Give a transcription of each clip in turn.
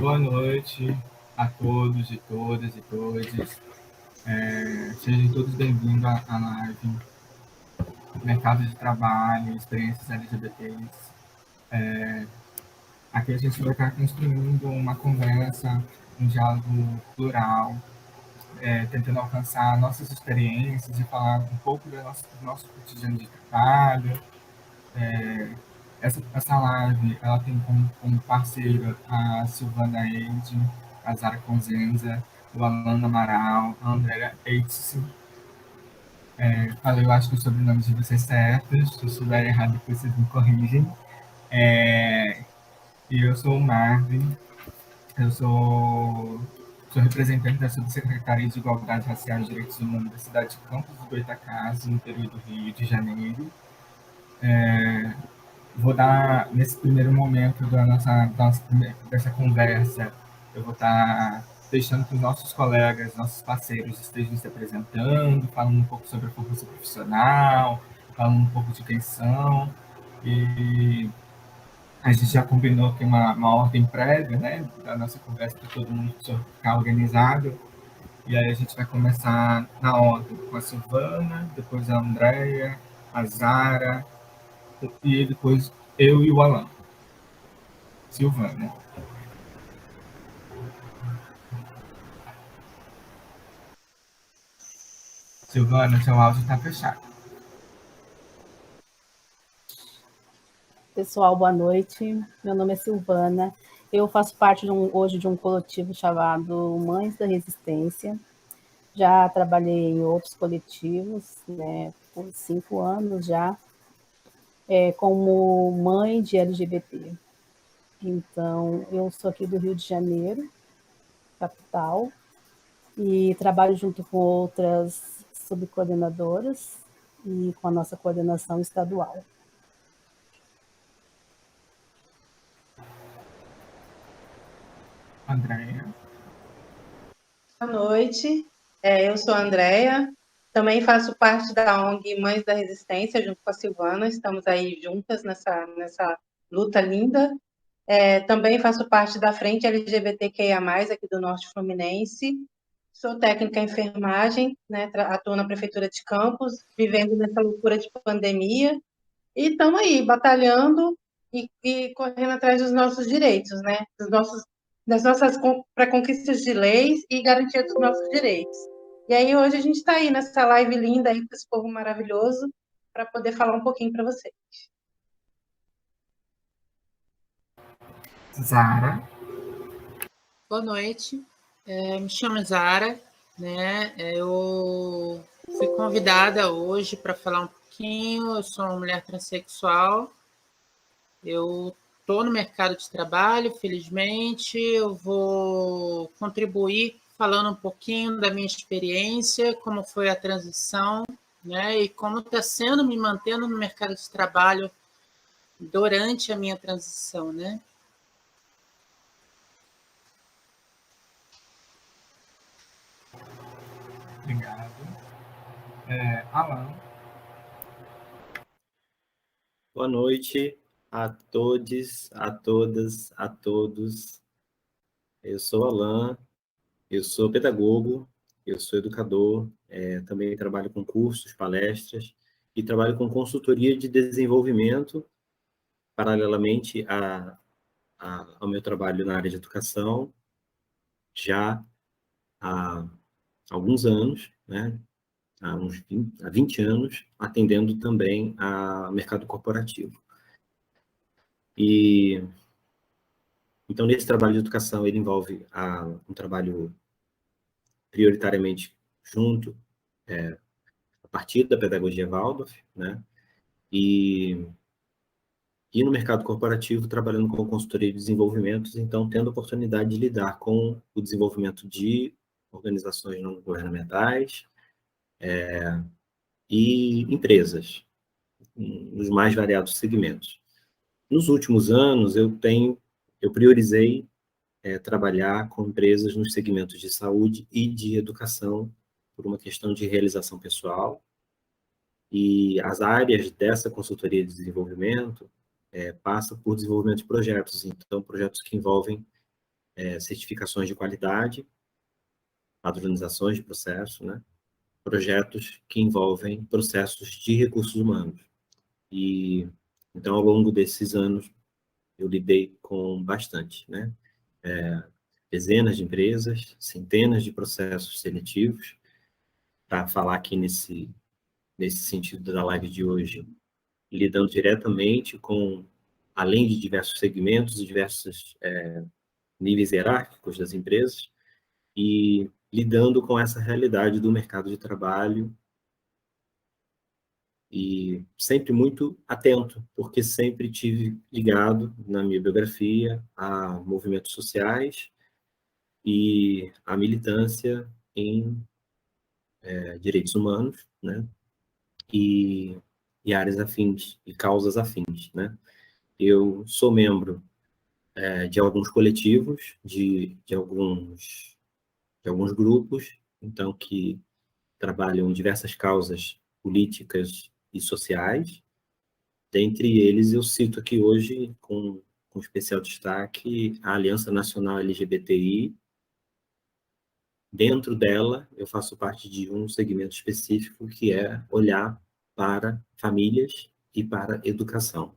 Boa noite a todos e todas e todos. Sejam todos bem-vindos à live Mercado de Trabalho, Experiências LGBTs. Aqui a gente vai estar construindo uma conversa, um diálogo plural, tentando alcançar nossas experiências e falar um pouco do nosso cotidiano de trabalho. Essa live ela tem como parceiro a Silvana Eide, a Zara Conzenza, o Alan Amaral, a Andrea Eitze. Falei, eu acho que os sobrenomes de vocês certos. Se eu estiver errado, depois vocês me corrigem. E eu sou o Marvin, eu sou representante da Subsecretaria de Igualdade Racial e Direitos Humanos da cidade de Campos do Goytacazes, no interior do Rio de Janeiro. Vou dar, nesse primeiro momento dessa conversa, eu vou estar deixando que os nossos colegas, nossos parceiros estejam se apresentando, falando um pouco sobre a formação profissional, falando um pouco de quem são. E a gente já combinou aqui uma ordem prévia, né, da nossa conversa, para todo mundo ficar organizado. E aí a gente vai começar na ordem, com a Silvana, depois a Andrea, a Zara, e depois eu e o Alan. Silvana. Silvana, seu áudio está fechado. Pessoal, boa noite. Meu nome é Silvana. Eu faço parte hoje de um coletivo chamado Mães da Resistência. Já trabalhei em outros coletivos, né, por 5 anos já, como mãe de LGBT. Então, eu sou aqui do Rio de Janeiro, capital, e trabalho junto com outras subcoordenadoras e com a nossa coordenação estadual. Andréia. Boa noite, eu sou a Andrea, também faço parte da ONG Mães da Resistência, junto com a Silvana, estamos aí juntas nessa luta linda. Também faço parte da Frente LGBTQIA+, aqui do Norte Fluminense, sou técnica em enfermagem, né, atuo na Prefeitura de Campos, vivendo nessa loucura de pandemia, e estamos aí, batalhando e correndo atrás dos nossos direitos, né, das nossas conquistas de leis e garantia dos nossos direitos. E aí hoje a gente está aí nessa live linda aí com esse povo maravilhoso para poder falar um pouquinho para vocês. Zara. Boa noite, me chamo Zara, né? Eu fui convidada hoje para falar um pouquinho. Eu sou uma mulher transexual, eu estou no mercado de trabalho, felizmente. Eu vou contribuir falando um pouquinho da minha experiência, como foi a transição, né? E como está sendo me mantendo no mercado de trabalho durante a minha transição, né? Obrigado. Alan. Boa noite a todos, a todas, a todos. Eu sou Alan, eu sou pedagogo, eu sou educador, também trabalho com cursos, palestras e trabalho com consultoria de desenvolvimento, paralelamente ao meu trabalho na área de educação, já há alguns anos, né? Há 20 anos, atendendo também ao mercado corporativo. Então, nesse trabalho de educação, ele envolve um trabalho prioritariamente junto, a partir da pedagogia Waldorf, né? E no mercado corporativo, trabalhando com consultoria de desenvolvimento, então, tendo a oportunidade de lidar com o desenvolvimento de organizações não governamentais e empresas, nos mais variados segmentos. Nos últimos anos, eu priorizei trabalhar com empresas nos segmentos de saúde e de educação, por uma questão de realização pessoal. E as áreas dessa consultoria de desenvolvimento passam por desenvolvimento de projetos, então projetos que envolvem certificações de qualidade, padronizações de processo, né? Projetos que envolvem processos de recursos humanos. E, então, ao longo desses anos, eu lidei com bastante, né? Dezenas de empresas, centenas de processos seletivos. Para falar aqui nesse sentido da live de hoje, lidando diretamente com, além de diversos segmentos e diversos níveis hierárquicos das empresas, e lidando com essa realidade do mercado de trabalho, e sempre muito atento, porque sempre tive ligado na minha biografia a movimentos sociais e a militância em direitos humanos, né? E áreas afins, e causas afins, né? Eu sou membro de alguns coletivos, de alguns grupos, então, que trabalham em diversas causas políticas e sociais. Dentre eles, eu cito aqui hoje, com especial destaque, a Aliança Nacional LGBTI. Dentro dela, eu faço parte de um segmento específico, que é olhar para famílias e para educação.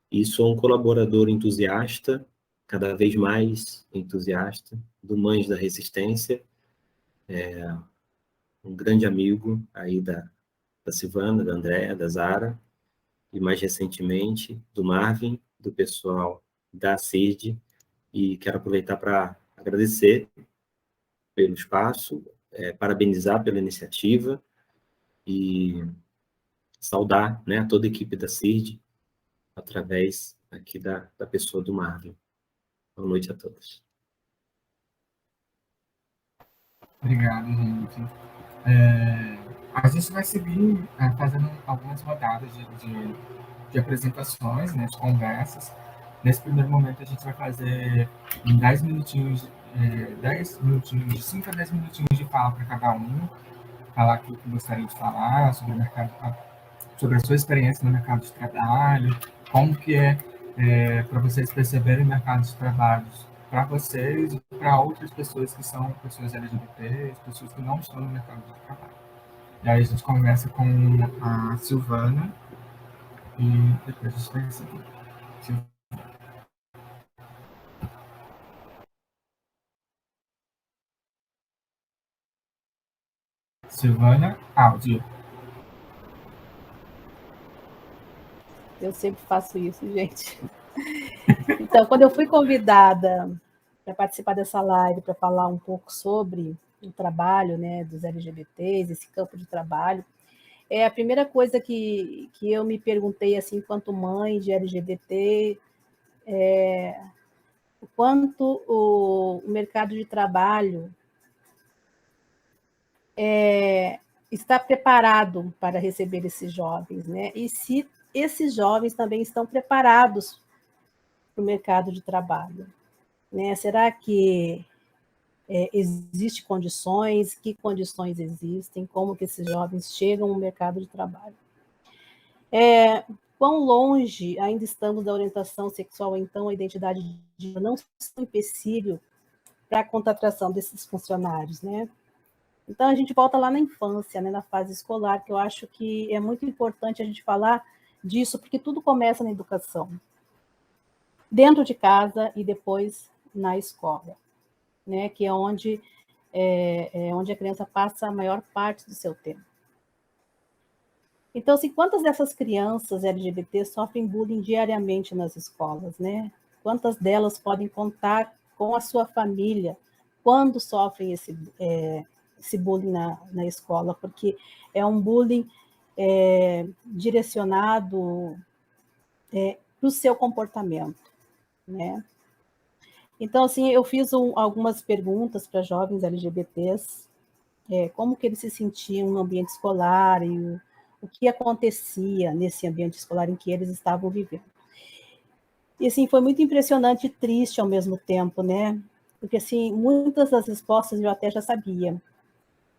E sou um colaborador entusiasta, cada vez mais entusiasta, do Mães da Resistência, um grande amigo aí da Silvana, da Andréa, da Zara, e mais recentemente do Marvin, do pessoal da CIRD, e quero aproveitar para agradecer pelo espaço, parabenizar pela iniciativa e saudar, né, toda a equipe da CIRD, através aqui da pessoa do Marvin. Boa noite a todos. Obrigado, gente. A gente vai seguir fazendo algumas rodadas de apresentações, né, de conversas. Nesse primeiro momento, a gente vai fazer em 10 minutinhos, 10 minutinhos, de 5 a 10 minutinhos de fala para cada um, falar aquilo que gostaria de falar sobre o mercado, sobre a sua experiência no mercado de trabalho, como que para vocês perceberem o mercado de trabalho para vocês e para outras pessoas que são pessoas LGBT, pessoas que não estão no mercado de trabalho. E aí a gente começa com a Silvana e depois a gente vai seguir. Silvana, áudio. Eu sempre faço isso, gente. Então, quando eu fui convidada para participar dessa live, para falar um pouco sobre o trabalho, né, dos LGBTs, esse campo de trabalho, a primeira coisa que eu me perguntei, assim, enquanto mãe de LGBT, o quanto o mercado de trabalho está preparado para receber esses jovens, né? E se esses jovens também estão preparados para o mercado de trabalho, né? Será que existem condições? Que condições existem? Como que esses jovens chegam no mercado de trabalho? Quão longe ainda estamos da orientação sexual, então a identidade de gênero não é um empecilho para a contratação desses funcionários, né? Então, a gente volta lá na infância, né, na fase escolar, que eu acho que é muito importante a gente falar disso, porque tudo começa na educação. Dentro de casa e depois na escola, né, que é onde a criança passa a maior parte do seu tempo. Então, assim, quantas dessas crianças LGBT sofrem bullying diariamente nas escolas, né? Quantas delas podem contar com a sua família quando sofrem esse bullying na escola, porque é um bullying direcionado para o seu comportamento, né? Então, assim, eu fiz algumas perguntas para jovens LGBTs, como que eles se sentiam no ambiente escolar e o que acontecia nesse ambiente escolar em que eles estavam vivendo. E, assim, foi muito impressionante e triste ao mesmo tempo, né? Porque, assim, muitas das respostas eu até já sabia,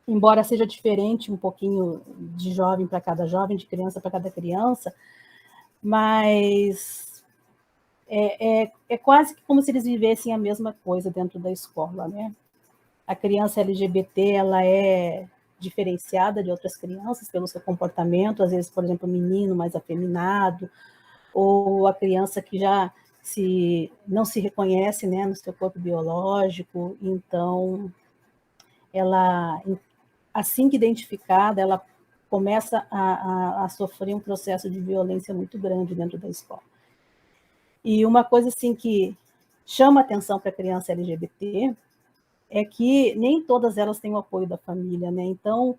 embora seja diferente um pouquinho de jovem para cada jovem, de criança para cada criança, mas é quase como se eles vivessem a mesma coisa dentro da escola, né? A criança LGBT, ela é diferenciada de outras crianças pelo seu comportamento, às vezes, por exemplo, o menino mais afeminado, ou a criança que já não se reconhece, né, no seu corpo biológico, então ela, assim que identificada, ela começa a sofrer um processo de violência muito grande dentro da escola. E uma coisa assim que chama atenção para a criança LGBT é que nem todas elas têm o apoio da família, né? Então,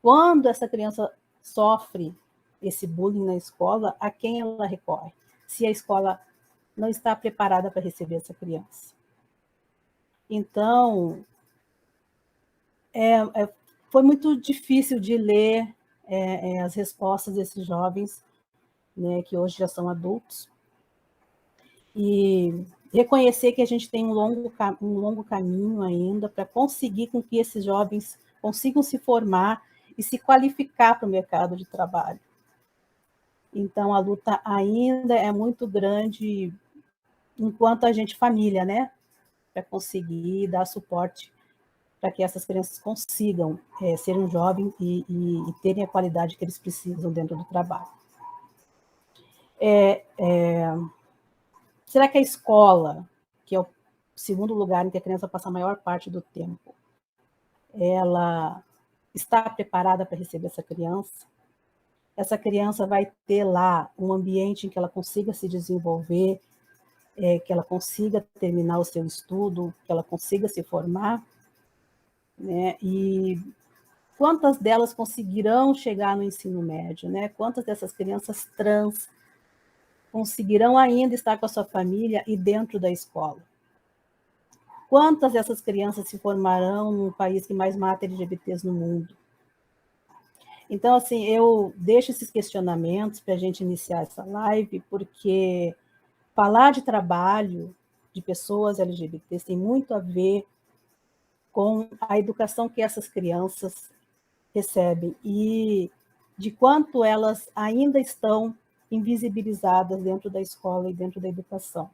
quando essa criança sofre esse bullying na escola, a quem ela recorre? Se a escola não está preparada para receber essa criança. Então, foi muito difícil de ler as respostas desses jovens, né, que hoje já são adultos, e reconhecer que a gente tem um longo caminho ainda para conseguir com que esses jovens consigam se formar e se qualificar para o mercado de trabalho. Então, a luta ainda é muito grande enquanto a gente família, né, para conseguir dar suporte para que essas crianças consigam ser um jovem e terem a qualidade que eles precisam dentro do trabalho. Será que a escola, que é o segundo lugar em que a criança passa a maior parte do tempo, ela está preparada para receber essa criança? Essa criança vai ter lá um ambiente em que ela consiga se desenvolver, que ela consiga terminar o seu estudo, que ela consiga se formar, né? E quantas delas conseguirão chegar no ensino médio, né? Quantas dessas crianças trans conseguirão ainda estar com a sua família e dentro da escola? Quantas dessas crianças se formarão no país que mais mata LGBTs no mundo? Então, assim, eu deixo esses questionamentos para a gente iniciar essa live, porque falar de trabalho de pessoas LGBTs tem muito a ver com a educação que essas crianças recebem e de quanto elas ainda estão invisibilizadas dentro da escola e dentro da educação.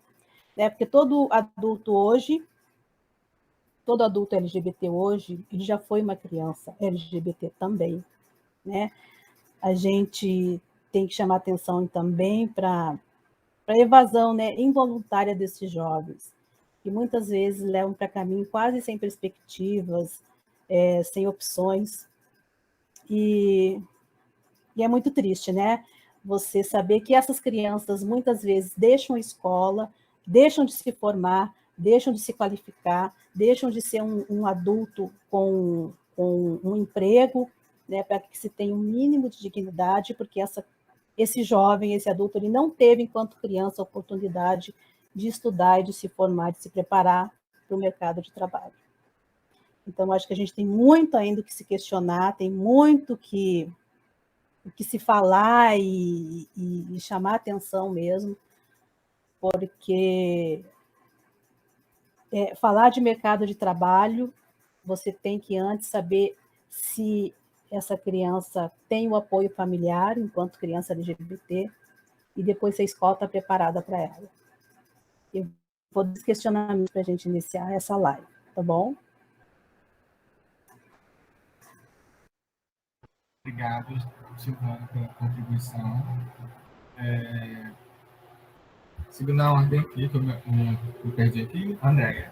Porque todo adulto LGBT hoje, ele já foi uma criança LGBT também, né? A gente tem que chamar atenção também para a evasão, né, involuntária desses jovens, que muitas vezes levam para caminho quase sem perspectivas, sem opções, e é muito triste, né? Você saber que essas crianças muitas vezes deixam a escola, deixam de se formar, deixam de se qualificar, deixam de ser um adulto com um emprego, né, para que se tenha um mínimo de dignidade, porque esse jovem, esse adulto, ele não teve, enquanto criança, a oportunidade de estudar e de se formar, de se preparar para o mercado de trabalho. Então, acho que a gente tem muito ainda que se questionar, tem muito que se falar e chamar atenção mesmo, porque falar de mercado de trabalho, você tem que antes saber se essa criança tem o apoio familiar enquanto criança LGBT, e depois se a escola está preparada para ela. Eu vou dar esse questionamento para a gente iniciar essa live, tá bom? Obrigado, Silvana, pela contribuição. Seguindo a ordem aqui, que eu perdi aqui, Andréia.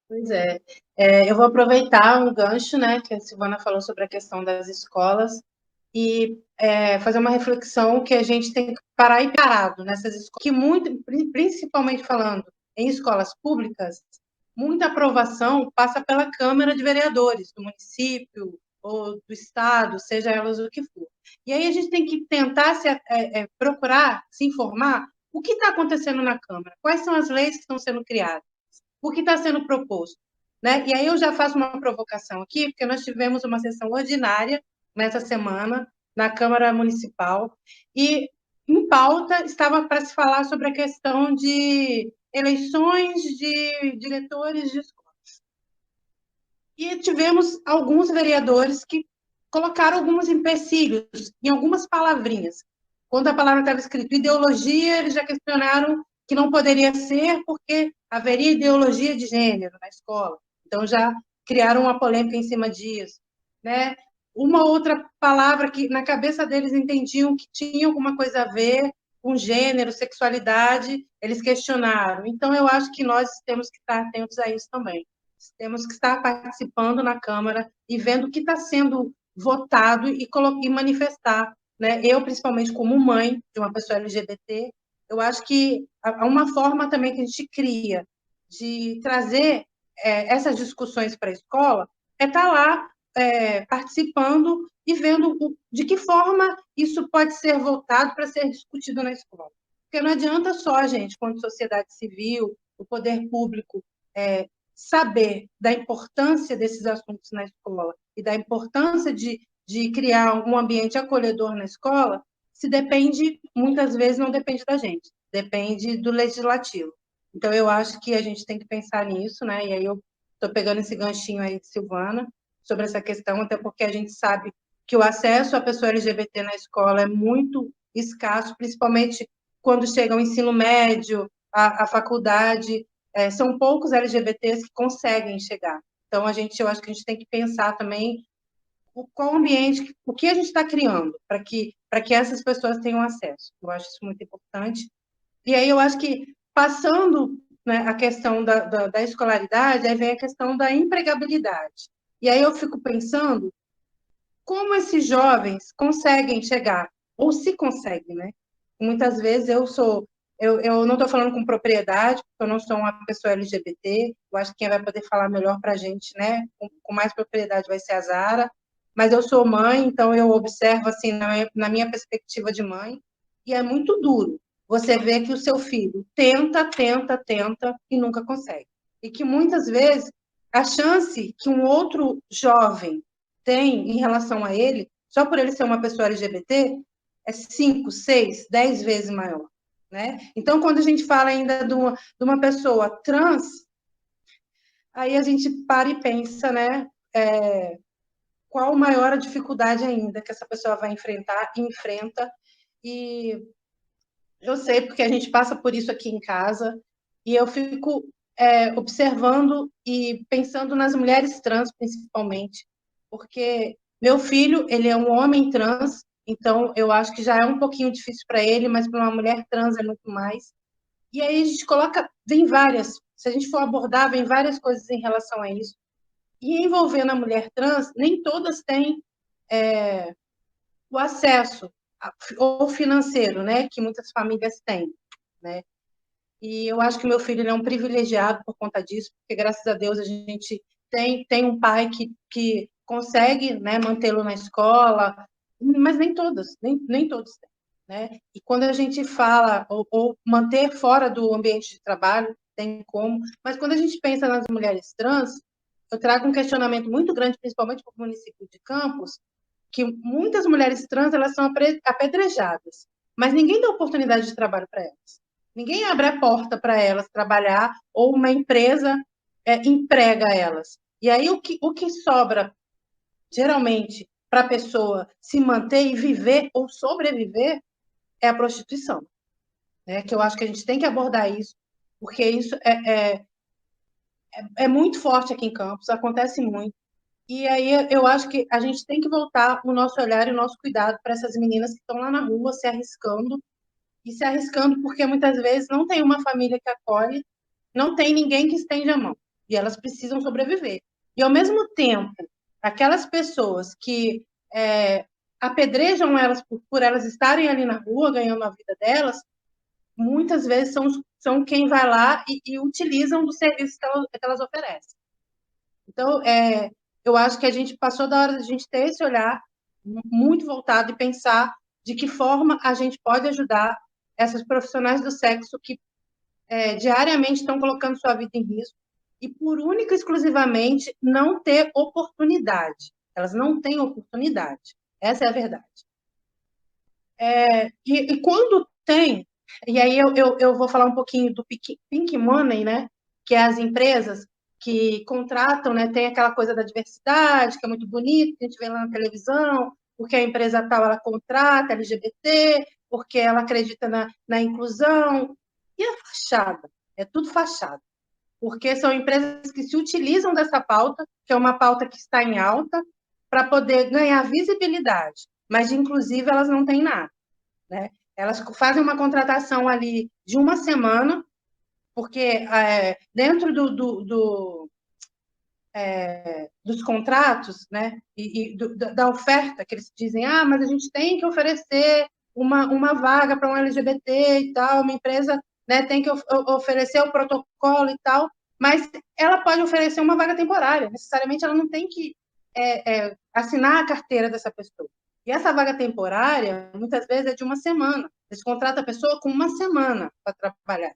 Pois é. Eu vou aproveitar um gancho, né, que a Silvana falou sobre a questão das escolas e fazer uma reflexão que a gente tem que parar e parado nessas escolas, que muito, principalmente falando em escolas públicas, muita aprovação passa pela Câmara de Vereadores do município ou do estado, seja elas o que for. E aí a gente tem que tentar procurar se informar o que está acontecendo na Câmara, quais são as leis que estão sendo criadas, o que está sendo proposto, né? E aí eu já faço uma provocação aqui, porque nós tivemos uma sessão ordinária nessa semana na Câmara Municipal e em pauta estava para se falar sobre a questão de eleições de diretores de escolas. E tivemos alguns vereadores que colocaram alguns empecilhos em algumas palavrinhas. Quando a palavra estava escrita ideologia, eles já questionaram que não poderia ser porque haveria ideologia de gênero na escola. Então, já criaram uma polêmica em cima disso, né? Uma outra palavra que, na cabeça deles, entendiam que tinha alguma coisa a ver com gênero, sexualidade, eles questionaram. Então, eu acho que nós temos que estar atentos a isso também. Temos que estar participando na Câmara e vendo o que está sendo votado e manifestar, né? Eu, principalmente, como mãe de uma pessoa LGBT, eu acho que há uma forma também que a gente cria de trazer essas discussões para a escola é estar lá participando e vendo de que forma isso pode ser votado para ser discutido na escola. Porque não adianta só a gente, como sociedade civil, o poder público, saber da importância desses assuntos na escola e da importância de criar um ambiente acolhedor na escola, se depende, muitas vezes não depende da gente, depende do legislativo. Então, eu acho que a gente tem que pensar nisso, né? E aí eu estou pegando esse ganchinho aí de Silvana sobre essa questão, até porque a gente sabe que o acesso à pessoa LGBT na escola é muito escasso, principalmente quando chega ao ensino médio, à faculdade, são poucos LGBTs que conseguem chegar. Então, eu acho que a gente tem que pensar também qual ambiente, o que a gente está criando para que essas pessoas tenham acesso. Eu acho isso muito importante. E aí eu acho que, passando, né, a questão da escolaridade, aí vem a questão da empregabilidade. E aí eu fico pensando como esses jovens conseguem chegar, ou se conseguem, né? Muitas vezes eu não estou falando com propriedade, porque eu não sou uma pessoa LGBT, eu acho que quem vai poder falar melhor para a gente, né, com mais propriedade vai ser a Zara, mas eu sou mãe, então eu observo, assim, na minha perspectiva de mãe, e é muito duro você ver que o seu filho tenta e nunca consegue. E que muitas vezes a chance que um outro jovem tem em relação a ele, só por ele ser uma pessoa LGBT, é 5, 6, 10 vezes maior. Né? Então, quando a gente fala ainda de uma pessoa trans, aí a gente para e pensa, né? Qual maior a dificuldade ainda que essa pessoa vai enfrentar e enfrenta. E eu sei, porque a gente passa por isso aqui em casa, e eu fico observando e pensando nas mulheres trans, principalmente, porque meu filho, ele é um homem trans, então eu acho que já é um pouquinho difícil para ele, mas para uma mulher trans é muito mais. E aí a gente vem várias, se a gente for abordar, vem várias coisas em relação a isso. E envolvendo a mulher trans, nem todas têm o acesso, ou financeiro, né, que muitas famílias têm, né? E eu acho que meu filho ele é um privilegiado por conta disso, porque graças a Deus a gente tem um pai que consegue, né, mantê-lo na escola, mas nem todos têm. Né? E quando a gente fala, ou manter fora do ambiente de trabalho, tem como, mas quando a gente pensa nas mulheres trans, eu trago um questionamento muito grande, principalmente para o município de Campos, que muitas mulheres trans elas são apedrejadas, mas ninguém dá oportunidade de trabalho para elas. Ninguém abre a porta para elas trabalhar, ou uma empresa emprega elas. E aí o que sobra, geralmente, para a pessoa se manter e viver ou sobreviver, é a prostituição, né? Que eu acho que a gente tem que abordar isso, porque isso é muito forte aqui em Campos, acontece muito. E aí eu acho que a gente tem que voltar o nosso olhar e o nosso cuidado para essas meninas que estão lá na rua se arriscando porque muitas vezes não tem uma família que acolhe, não tem ninguém que estende a mão, e elas precisam sobreviver. E, ao mesmo tempo, aquelas pessoas que apedrejam elas por elas estarem ali na rua, ganhando a vida delas, muitas vezes são quem vai lá e utilizam do serviço que elas oferecem. Então, eu acho que a gente passou da hora de a gente ter esse olhar muito voltado e pensar de que forma a gente pode ajudar essas profissionais do sexo que diariamente estão colocando sua vida em risco e, por única e exclusivamente, não ter oportunidade. Elas não têm oportunidade. Essa é a verdade. E quando tem, e aí eu vou falar um pouquinho do Pink Money, né? Que é as empresas que contratam, né? Tem aquela coisa da diversidade, que é muito bonito, que a gente vê lá na televisão, porque a empresa tal, ela contrata LGBT, porque ela acredita na inclusão. E a fachada? É tudo fachada. Porque são empresas que se utilizam dessa pauta, que é uma pauta que está em alta, para poder ganhar visibilidade. Mas, de inclusive, elas não têm nada, né? Elas fazem uma contratação ali de uma semana, porque dentro dos contratos, né, da oferta, que eles dizem, mas a gente tem que oferecer uma vaga para um LGBT e tal, uma empresa, né, tem que oferecer o protocolo e tal, mas ela pode oferecer uma vaga temporária, necessariamente ela não tem que assinar a carteira dessa pessoa. E essa vaga temporária, muitas vezes, é de uma semana. Eles contratam a pessoa com uma semana para trabalhar.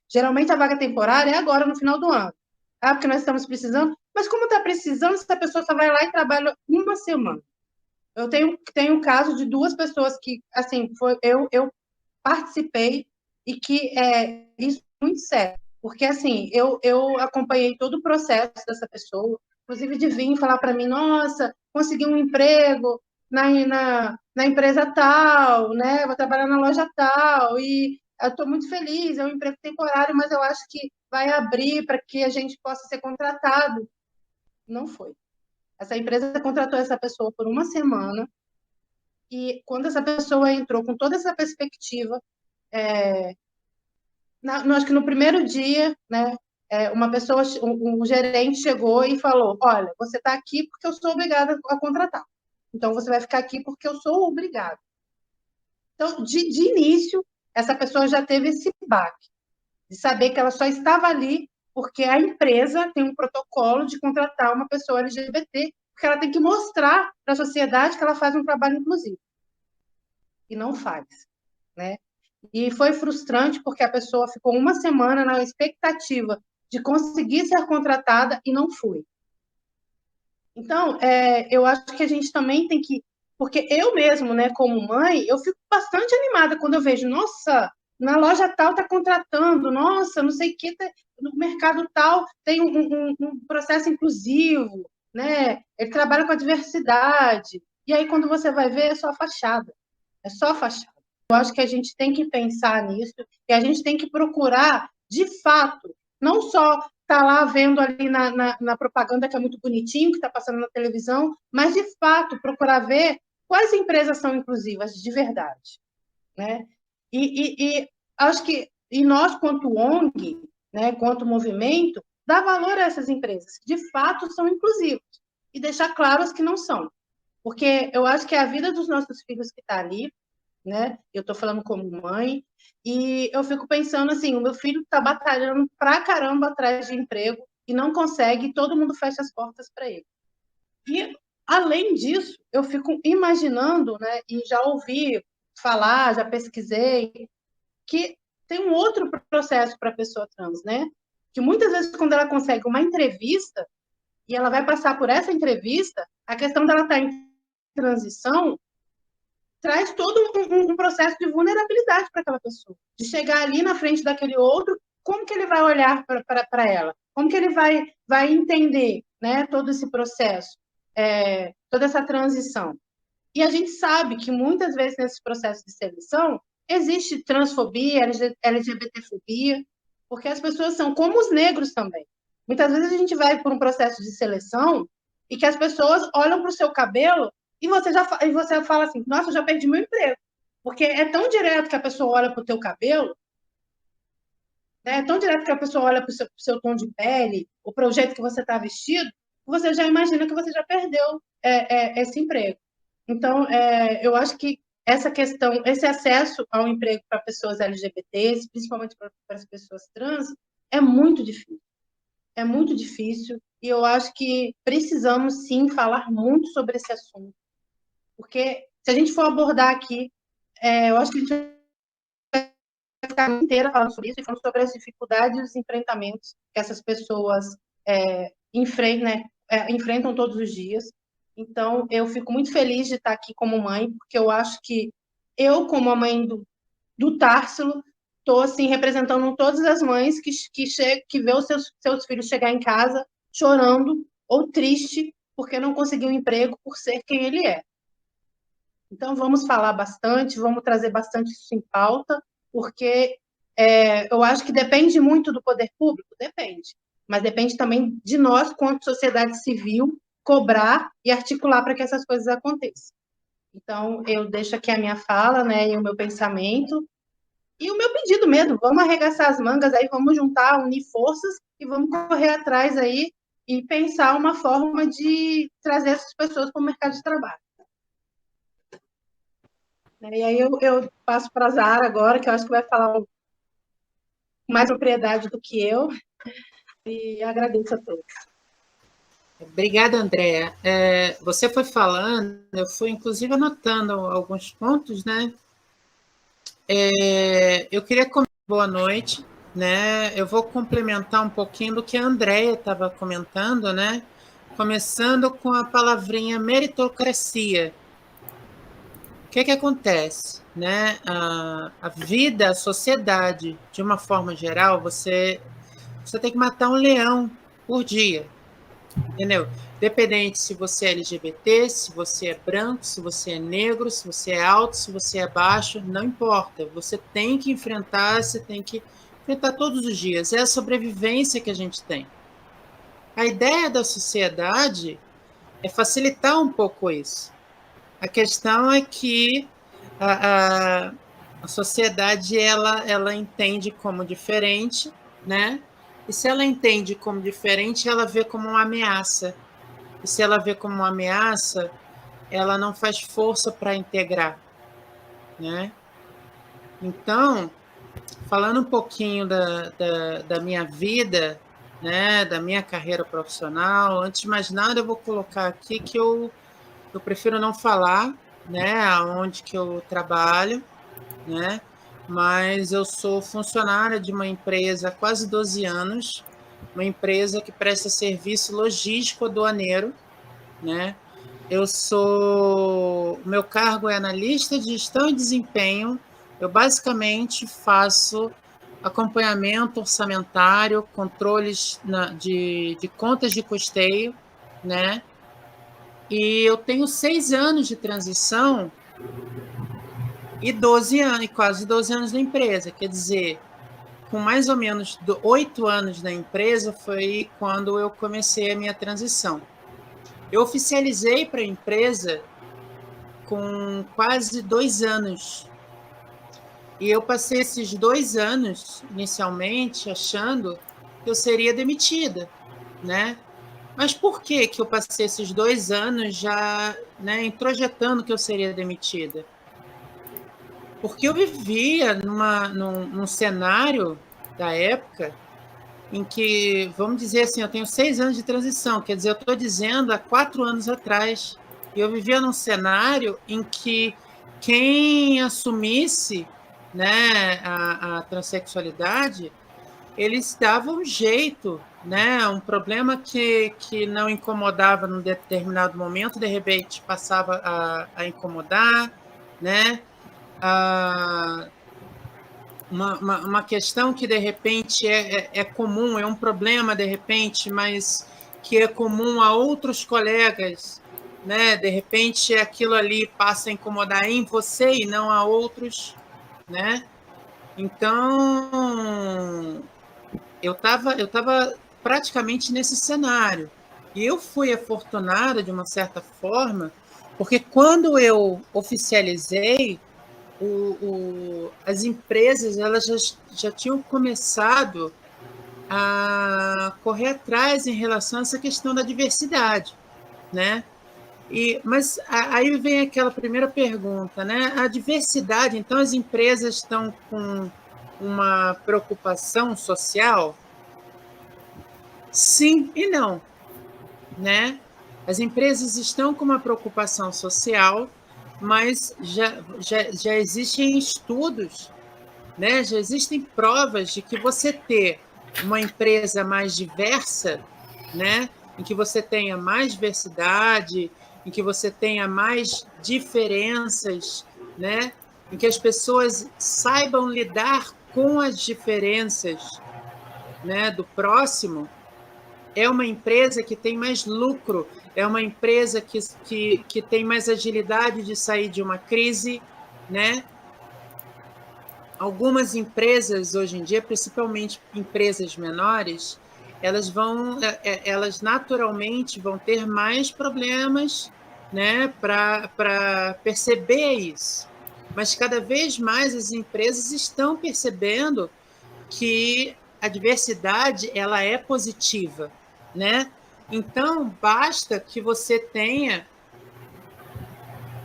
Geralmente, a vaga temporária é agora, no final do ano. Porque nós estamos precisando. Mas como está precisando, essa pessoa só vai lá e trabalha uma semana. Eu tenho um caso de 2 pessoas que, assim, eu participei e que isso é muito sério. Porque, assim, eu acompanhei todo o processo dessa pessoa, inclusive de vir falar para mim, nossa, consegui um emprego na empresa tal, né? Vou trabalhar na loja tal, e eu estou muito feliz, é um emprego temporário, mas eu acho que vai abrir para que a gente possa ser contratado. Não foi. Essa empresa contratou essa pessoa por uma semana, e quando essa pessoa entrou com toda essa perspectiva, acho que no primeiro dia, né, uma pessoa, um gerente chegou e falou, olha, você está aqui porque eu sou obrigada a contratar. Então, você vai ficar aqui porque eu sou obrigada. Então, de início, essa pessoa já teve esse baque, de saber que ela só estava ali porque a empresa tem um protocolo de contratar uma pessoa LGBT, porque ela tem que mostrar para a sociedade que ela faz um trabalho inclusivo. E não faz, né? E foi frustrante porque a pessoa ficou uma semana na expectativa de conseguir ser contratada e não foi. Então, eu acho que a gente também tem que... Porque eu mesmo, né, como mãe, eu fico bastante animada quando eu vejo, nossa, na loja tal está contratando, nossa, não sei o que, no mercado tal tem um processo inclusivo, né? Ele trabalha com a diversidade. E aí, quando você vai ver, é só fachada. É só fachada. Eu acho que a gente tem que pensar nisso e a gente tem que procurar, de fato, não só estar lá vendo ali na propaganda que é muito bonitinho, que está passando na televisão, mas, de fato, procurar ver quais empresas são inclusivas de verdade, né? E acho que nós, quanto ONG, né, quanto movimento, dá valor a essas empresas que, de fato, são inclusivas e deixar claro as que não são. Porque eu acho que é a vida dos nossos filhos que está ali, né? Eu estou falando como mãe, e eu fico pensando assim, o meu filho está batalhando pra caramba atrás de emprego e não consegue, e todo mundo fecha as portas para ele. E, além disso, eu fico imaginando, né, e já ouvi falar, já pesquisei, que tem um outro processo para a pessoa trans, né? Que muitas vezes, quando ela consegue uma entrevista, e ela vai passar por essa entrevista, a questão dela estar em transição traz todo um processo de vulnerabilidade para aquela pessoa. De chegar ali na frente daquele outro, como que ele vai olhar para ela? Como que ele vai entender, né, todo esse processo, toda essa transição? E a gente sabe que muitas vezes nesse processo de seleção existe transfobia, LGBTfobia, porque as pessoas são como os negros também. Muitas vezes a gente vai por um processo de seleção e que as pessoas olham para o seu cabelo e você fala assim, nossa, eu já perdi meu emprego. Porque é tão direto que a pessoa olha para o teu cabelo, né? É tão direto que a pessoa olha para o seu tom de pele, ou para o jeito que você está vestido, que você já imagina que você já perdeu esse emprego. Então, eu acho que essa questão, esse acesso ao emprego para pessoas LGBTs, principalmente para as pessoas trans, é muito difícil. É muito difícil, e eu acho que precisamos, sim, falar muito sobre esse assunto. Porque, se a gente for abordar aqui, eu acho que a gente vai ficar inteira falando sobre isso, e falando sobre as dificuldades e os enfrentamentos que essas pessoas enfrentam todos os dias. Então, eu fico muito feliz de estar aqui como mãe, porque eu acho que eu, como a mãe do Társilo, estou assim, representando todas as mães que vê os seus filhos chegar em casa chorando ou triste porque não conseguiu um emprego por ser quem ele é. Então, vamos falar bastante, vamos trazer bastante isso em pauta, porque eu acho que depende muito do poder público, depende, mas depende também de nós, quanto sociedade civil, cobrar e articular para que essas coisas aconteçam. Então, eu deixo aqui a minha fala, né, e o meu pensamento, e o meu pedido mesmo, vamos arregaçar as mangas aí, vamos juntar, unir forças e vamos correr atrás aí e pensar uma forma de trazer essas pessoas para o mercado de trabalho. E aí eu passo para a Zara agora, que eu acho que vai falar com mais propriedade do que eu, e agradeço a todos. Obrigada, Andréa. Você foi falando, eu fui inclusive anotando alguns pontos, né? Eu queria comentar boa noite, né? Eu vou complementar um pouquinho do que a Andréa estava comentando, né? Começando com a palavrinha meritocracia. O que acontece, né? A vida, a sociedade, de uma forma geral, você tem que matar um leão por dia, entendeu? Independente se você é LGBT, se você é branco, se você é negro, se você é alto, se você é baixo, não importa. Você tem que enfrentar, você tem que enfrentar todos os dias. É a sobrevivência que a gente tem. A ideia da sociedade é facilitar um pouco isso. A questão é que a sociedade ela entende como diferente, né? E se ela entende como diferente, ela vê como uma ameaça. E se ela vê como uma ameaça, ela não faz força para integrar, né? Então, falando um pouquinho da minha vida, né, da minha carreira profissional, antes de mais nada, eu vou colocar aqui que eu prefiro não falar, né, aonde que eu trabalho, né? Mas eu sou funcionária de uma empresa há quase 12 anos, uma empresa que presta serviço logístico aduaneiro, né? O meu cargo é analista de gestão e desempenho. Eu basicamente faço acompanhamento orçamentário, controles de contas de custeio, né? E eu tenho 6 anos de transição e 12 anos, quase 12 anos na empresa. Quer dizer, com mais ou menos 8 anos na empresa foi quando eu comecei a minha transição. Eu oficializei para a empresa com quase 2 anos. E eu passei esses 2 anos, inicialmente, achando que eu seria demitida, né? Mas por que eu passei esses 2 anos já, né, introjetando que eu seria demitida? Porque eu vivia num cenário da época em que, vamos dizer assim, eu tenho 6 anos de transição, quer dizer, eu estou dizendo há 4 anos atrás, e eu vivia num cenário em que quem assumisse, né, a transexualidade, eles davam um jeito, né, um problema que não incomodava num determinado momento, de repente passava a incomodar, né, uma questão que, de repente, é comum, é um problema, de repente, mas que é comum a outros colegas, né? De repente, aquilo ali passa a incomodar em você e não a outros, né? Então, eu tava praticamente nesse cenário. E eu fui afortunada, de uma certa forma, porque quando eu oficializei, as empresas elas já tinham começado a correr atrás em relação a essa questão da diversidade, né? Mas aí vem aquela primeira pergunta, né? A diversidade, então as empresas estão com uma preocupação social? Sim e não, né? As empresas estão com uma preocupação social, mas já existem estudos, né? Já existem provas de que você ter uma empresa mais diversa, né? Em que você tenha mais diversidade, em que você tenha mais diferenças, né? Em que as pessoas saibam lidar com as diferenças, né, do próximo, é uma empresa que tem mais lucro, é uma empresa que tem mais agilidade de sair de uma crise, né? Algumas empresas hoje em dia, principalmente empresas menores, elas naturalmente vão ter mais problemas, né, para perceber isso. Mas cada vez mais as empresas estão percebendo que a diversidade ela é positiva, né? Então basta que você tenha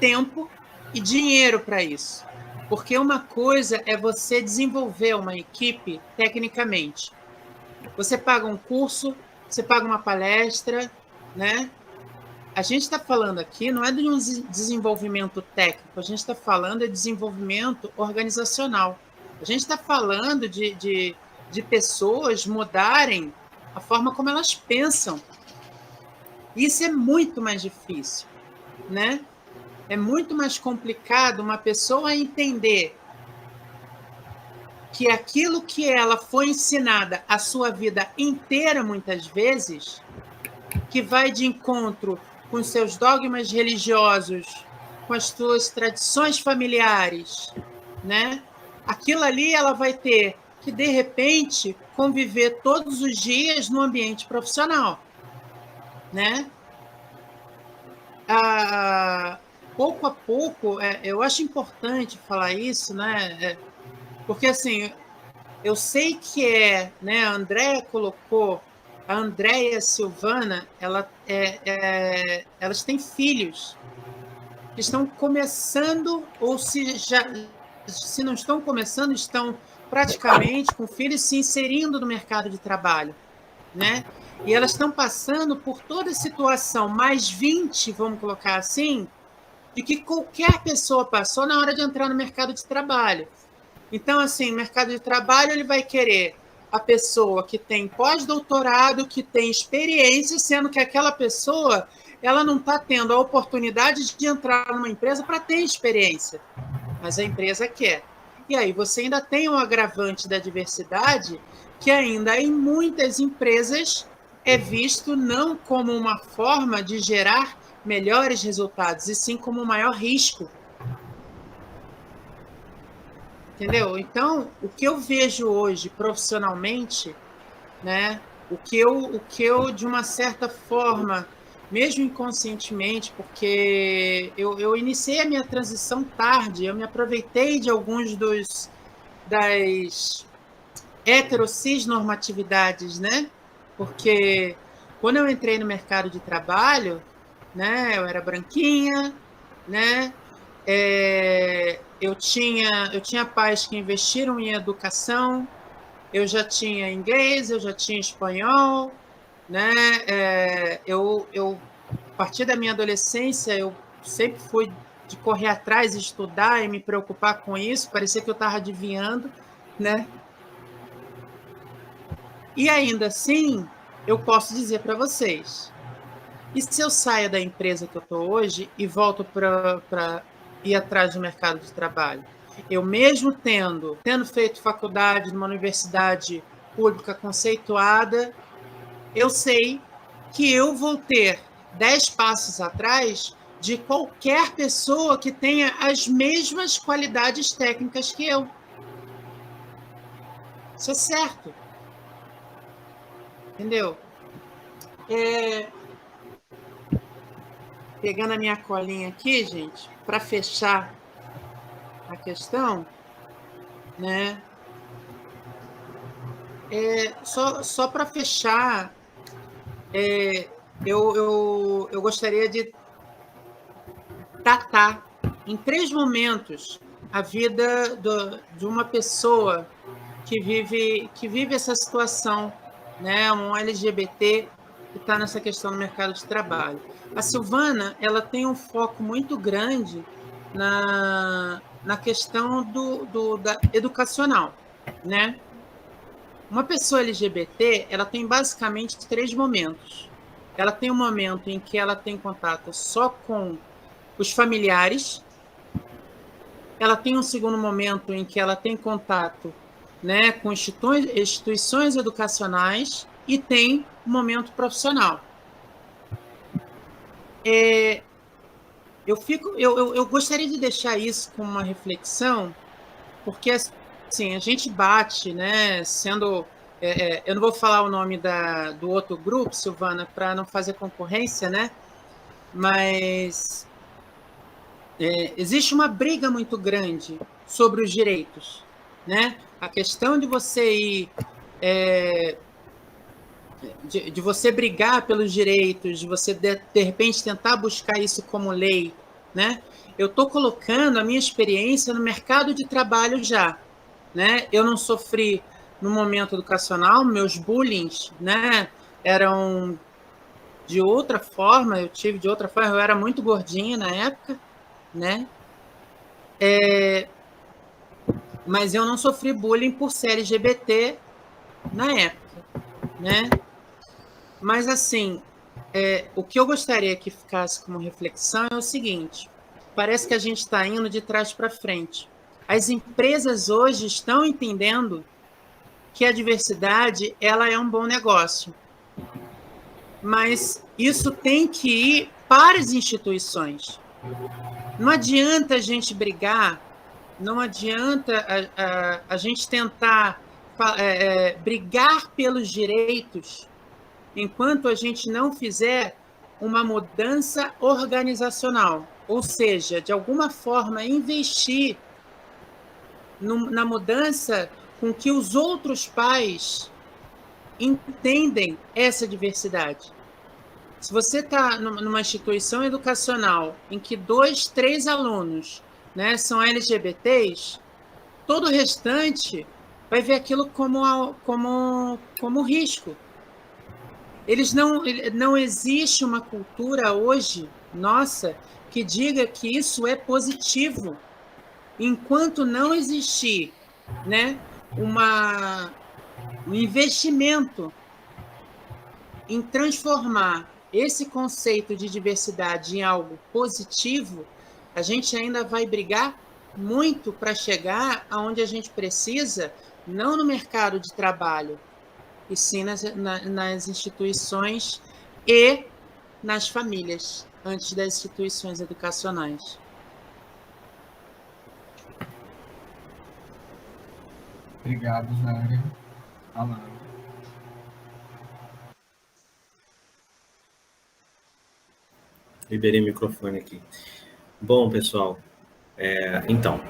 tempo e dinheiro para isso. Porque uma coisa é você desenvolver uma equipe tecnicamente. Você paga um curso, você paga uma palestra, né? A gente está falando aqui não é de um desenvolvimento técnico, a gente está falando de desenvolvimento organizacional. A gente está falando de pessoas mudarem a forma como elas pensam. Isso é muito mais difícil, né? É muito mais complicado uma pessoa entender que aquilo que ela foi ensinada a sua vida inteira, muitas vezes, que vai de encontro com os seus dogmas religiosos, com as suas tradições familiares, né? Aquilo ali ela vai ter que, de repente, conviver todos os dias no ambiente profissional, né? Pouco a pouco, eu acho importante falar isso, né? Porque, assim, eu sei que né, a Andréia colocou, a Andréia e a Silvana, elas têm filhos que estão começando, ou se não estão começando, estão praticamente com filhos se inserindo no mercado de trabalho, né? E elas estão passando por toda a situação, mais 20, vamos colocar assim, de que qualquer pessoa passou na hora de entrar no mercado de trabalho. Então, assim, o mercado de trabalho ele vai querer a pessoa que tem pós-doutorado, que tem experiência, sendo que aquela pessoa ela não está tendo a oportunidade de entrar numa empresa para ter experiência, mas a empresa quer. E aí você ainda tem um agravante da diversidade, que ainda em muitas empresas é visto não como uma forma de gerar melhores resultados, e sim como um maior risco. Entendeu? Então, o que eu vejo hoje profissionalmente, né, o que eu de uma certa forma, mesmo inconscientemente, porque eu iniciei a minha transição tarde, eu me aproveitei de alguns das heterocis normatividades, né? Porque quando eu entrei no mercado de trabalho, né, eu era branquinha, né? Eu tinha pais que investiram em educação, eu já tinha inglês, eu já tinha espanhol, né? A partir da minha adolescência, eu sempre fui de correr atrás, estudar e me preocupar com isso, parecia que eu estava adivinhando, né? E ainda assim, eu posso dizer para vocês, e se eu saio da empresa que eu estou hoje e volto para ir atrás do mercado de trabalho? Eu mesmo tendo feito faculdade numa universidade pública conceituada, eu sei que eu vou ter 10 passos atrás de qualquer pessoa que tenha as mesmas qualidades técnicas que eu. Isso é certo. Entendeu? Pegando a minha colinha aqui, gente, para fechar a questão, né? Só para fechar, eu gostaria de tratar em 3 momentos a vida de uma pessoa que vive essa situação, né? Um LGBT que está nessa questão do mercado de trabalho. A Silvana, ela tem um foco muito grande na questão da educacional, né? Uma pessoa LGBT, ela tem basicamente 3 momentos. Ela tem um momento em que ela tem contato só com os familiares. Ela tem um segundo momento em que ela tem contato, né, com instituições educacionais, e tem o momento profissional. Eu gostaria de deixar isso como uma reflexão, porque assim, a gente bate, né, sendo... eu não vou falar o nome do outro grupo, Silvana, para não fazer concorrência, né? Mas existe uma briga muito grande sobre os direitos, né? A questão de você ir... de você brigar pelos direitos, de você, de repente, tentar buscar isso como lei, né? Eu estou colocando a minha experiência no mercado de trabalho já, né? Eu não sofri no momento educacional, meus bullying, né, eram de outra forma, eu tive de outra forma, eu era muito gordinha na época, né? Mas eu não sofri bullying por ser LGBT na época, né? Mas, assim, o que eu gostaria que ficasse como reflexão é o seguinte: parece que a gente está indo de trás para frente. As empresas hoje estão entendendo que a diversidade ela é um bom negócio, mas isso tem que ir para as instituições. Não adianta a gente brigar, não adianta a gente tentar brigar pelos direitos enquanto a gente não fizer uma mudança organizacional, ou seja, de alguma forma investir na mudança com que os outros pais entendem essa diversidade. Se você está numa instituição educacional em que 2, 3 alunos, né, são LGBTs, todo o restante vai ver aquilo como risco. Não existe uma cultura hoje, nossa, que diga que isso é positivo. Enquanto não existir, né, um investimento em transformar esse conceito de diversidade em algo positivo, a gente ainda vai brigar muito para chegar aonde a gente precisa, não no mercado de trabalho, e sim nas instituições e nas famílias, antes das instituições educacionais. Obrigado, Zara. Alan. Liberei o microfone aqui. Bom, pessoal, então,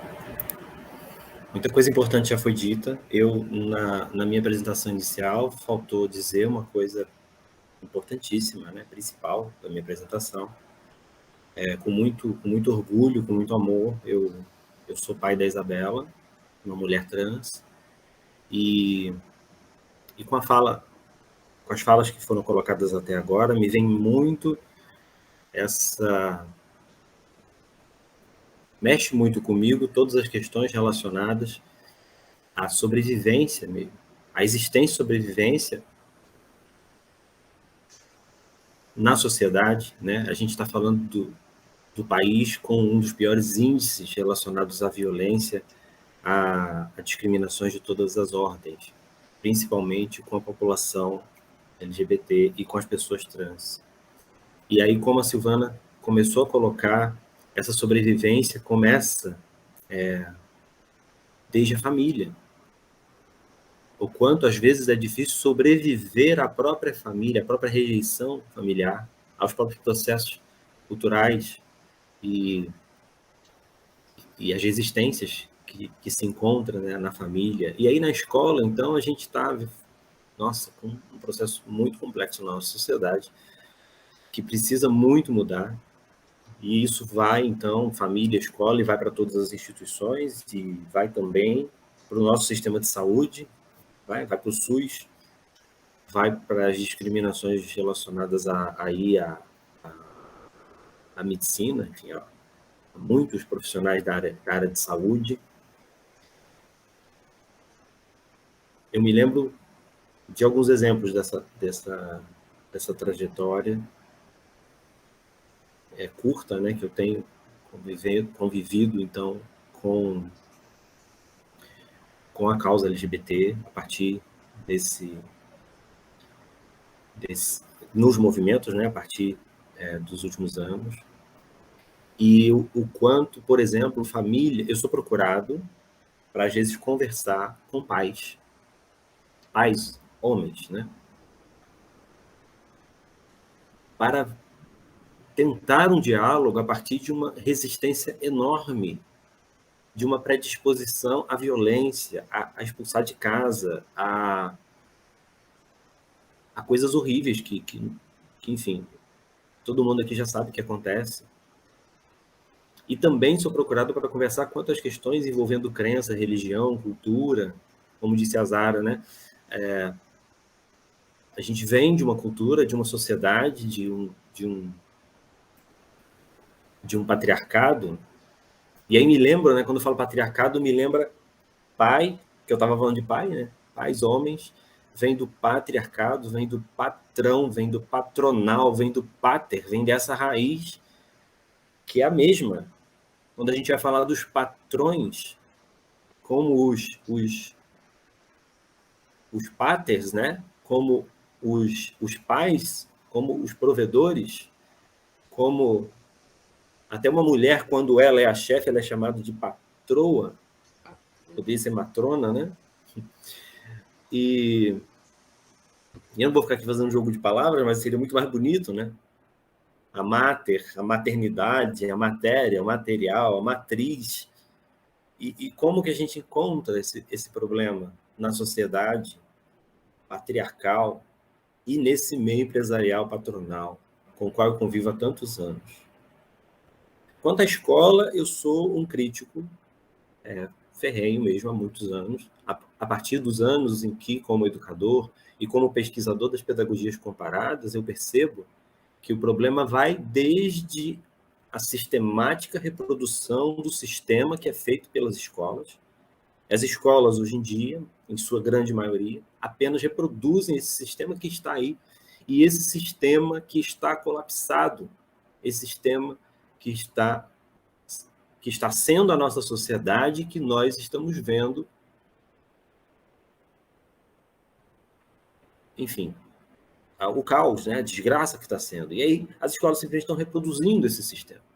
muita coisa importante já foi dita. Eu, na minha apresentação inicial, faltou dizer uma coisa importantíssima, né, principal da minha apresentação. Com muito orgulho, com muito amor, eu sou pai da Isabela, uma mulher trans, e com as falas que foram colocadas até agora, me vem muito mexe muito comigo todas as questões relacionadas à sobrevivência mesmo, à existência e sobrevivência na sociedade, né? A gente está falando do país com um dos piores índices relacionados à violência, a discriminações de todas as ordens, principalmente com a população LGBT e com as pessoas trans. E aí, como a Silvana começou a colocar, essa sobrevivência começa desde a família. O quanto, às vezes, é difícil sobreviver à própria família, à própria rejeição familiar, aos próprios processos culturais e as resistências que se encontram, né, na família. E aí, na escola, então, a gente está, com um processo muito complexo na nossa sociedade, que precisa muito mudar. E isso vai, então, família, escola, e vai para todas as instituições, e vai também para o nosso sistema de saúde, vai para o SUS, vai para as discriminações relacionadas à medicina, enfim, a muitos profissionais da área de saúde. Eu me lembro de alguns exemplos dessa trajetória curta, né, que eu tenho convivido, então, com a causa LGBT, a partir nos movimentos, né, a partir dos últimos anos. E o quanto, por exemplo, família... Eu sou procurado para, às vezes, conversar com pais, homens, né? Para tentar um diálogo a partir de uma resistência enorme, de uma predisposição à violência, a expulsar de casa, a coisas horríveis que, enfim, todo mundo aqui já sabe o que acontece. E também sou procurado para conversar quanto às questões envolvendo crença, religião, cultura, como disse a Zara, né? A gente vem de uma cultura, de uma sociedade, de um patriarcado. E aí me lembro, né, quando eu falo patriarcado, me lembra pai, que eu estava falando de pai, né? Pais, homens, vem do patriarcado, vem do patrão, vem do patronal, vem do pater, vem dessa raiz que é a mesma. Quando a gente vai falar dos patrões, como os paters, né? Como os pais, como os provedores, como até uma mulher, quando ela é a chefe, ela é chamada de patroa, poderia ser matrona, né? E eu não vou ficar aqui fazendo um jogo de palavras, mas seria muito mais bonito, né? A mater, a maternidade, a matéria, o material, a matriz. E como que a gente encontra esse problema na sociedade patriarcal e nesse meio empresarial patronal, com o qual eu convivo há tantos anos? Quanto à escola, eu sou um crítico ferrenho mesmo há muitos anos, a partir dos anos em que, como educador e como pesquisador das pedagogias comparadas, eu percebo que o problema vai desde a sistemática reprodução do sistema que é feito pelas escolas. As escolas, hoje em dia, em sua grande maioria, apenas reproduzem esse sistema que está aí, e esse sistema que está colapsado, esse sistema que está sendo a nossa sociedade, que nós estamos vendo, enfim, o caos, né? A desgraça que está sendo. E aí as escolas simplesmente estão reproduzindo esse sistema.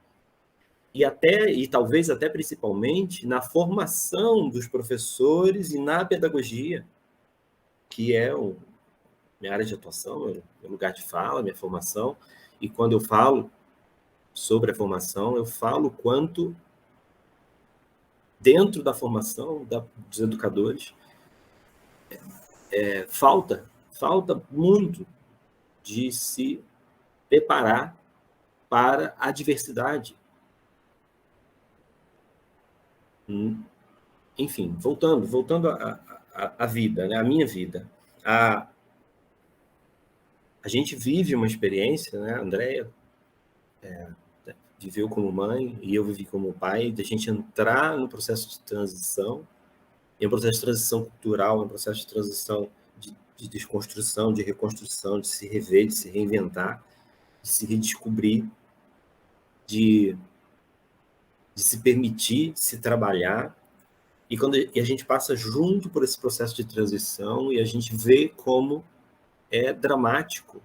E talvez até principalmente na formação dos professores e na pedagogia, que é minha área de atuação, meu lugar de fala, minha formação. E quando eu falo sobre a formação, eu falo quanto dentro da formação dos educadores falta muito de se preparar para a diversidade. Enfim, voltando à vida, né? A minha vida. A gente vive uma experiência, né? A Andréia viveu como mãe e eu vivi como pai, de a gente entrar no processo de transição, e um processo de transição cultural, um processo de transição de desconstrução, de reconstrução, de se rever, de se reinventar, de se redescobrir, de se permitir, de se trabalhar. E a gente passa junto por esse processo de transição e a gente vê como é dramático,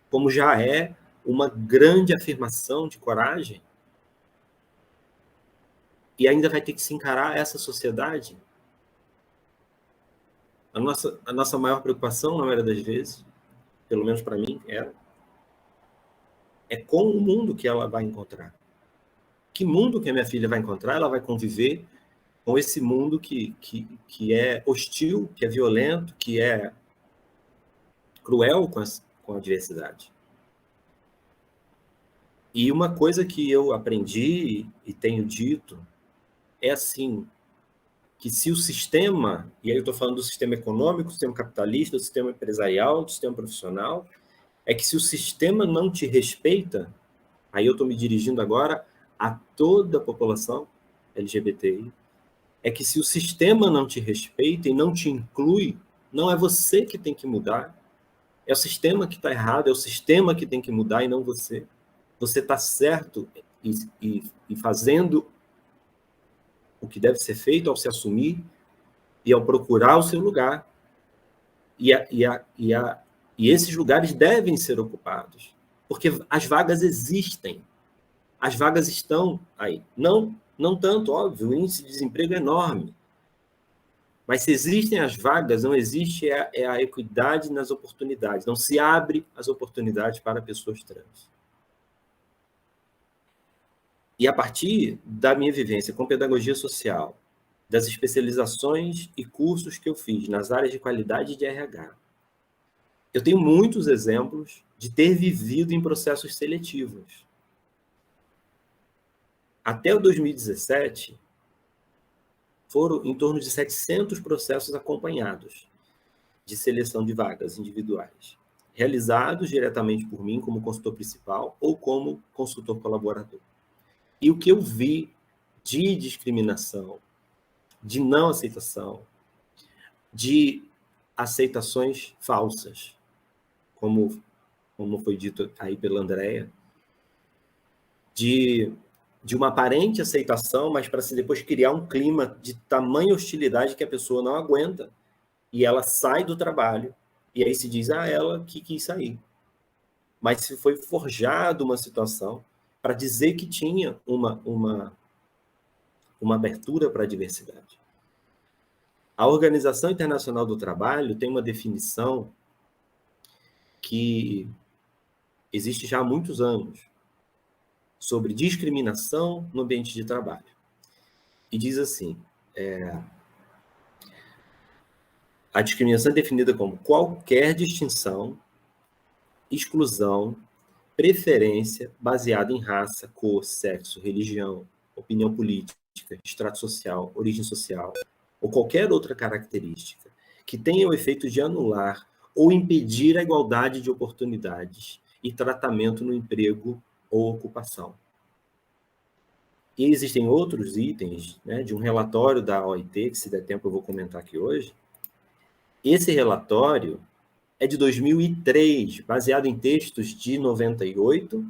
como já é uma grande afirmação de coragem, e ainda vai ter que se encarar essa sociedade. A nossa maior preocupação, na maioria das vezes, pelo menos para mim, é com o mundo que ela vai encontrar. Que mundo que a minha filha vai encontrar? Ela vai conviver com esse mundo que é hostil, que é violento, que é cruel com a diversidade. E uma coisa que eu aprendi e tenho dito é assim, que se o sistema, e aí eu estou falando do sistema econômico, do sistema capitalista, do sistema empresarial, do sistema profissional, é que se o sistema não te respeita, aí eu estou me dirigindo agora a toda a população LGBTI, é que se o sistema não te respeita e não te inclui, não é você que tem que mudar, é o sistema que está errado, é o sistema que tem que mudar e não você. Você está certo e fazendo o que deve ser feito ao se assumir e ao procurar o seu lugar. E E esses lugares devem ser ocupados, porque as vagas existem. As vagas estão aí. Não tanto, óbvio, o índice de desemprego é enorme. Mas se existem as vagas, não existe a equidade nas oportunidades. Não se abre as oportunidades para pessoas trans. E a partir da minha vivência com pedagogia social, das especializações e cursos que eu fiz nas áreas de qualidade e de RH, eu tenho muitos exemplos de ter vivido em processos seletivos. Até o 2017, foram em torno de 700 processos acompanhados de seleção de vagas individuais, realizados diretamente por mim como consultor principal ou como consultor colaborador. E o que eu vi de discriminação, de não aceitação, de aceitações falsas, como foi dito aí pela Andréia, de uma aparente aceitação, mas para se depois criar um clima de tamanha hostilidade que a pessoa não aguenta, e ela sai do trabalho, e aí se diz, ela que quis sair. Mas se foi forjado uma situação para dizer que tinha uma abertura para a diversidade. A Organização Internacional do Trabalho tem uma definição que existe já há muitos anos sobre discriminação no ambiente de trabalho. E diz assim, a discriminação é definida como qualquer distinção, exclusão, preferência baseada em raça, cor, sexo, religião, opinião política, extrato social, origem social, ou qualquer outra característica que tenha o efeito de anular ou impedir a igualdade de oportunidades e tratamento no emprego ou ocupação. E existem outros itens, né, de um relatório da OIT, que se der tempo eu vou comentar aqui hoje. Esse relatório é de 2003, baseado em textos de 98,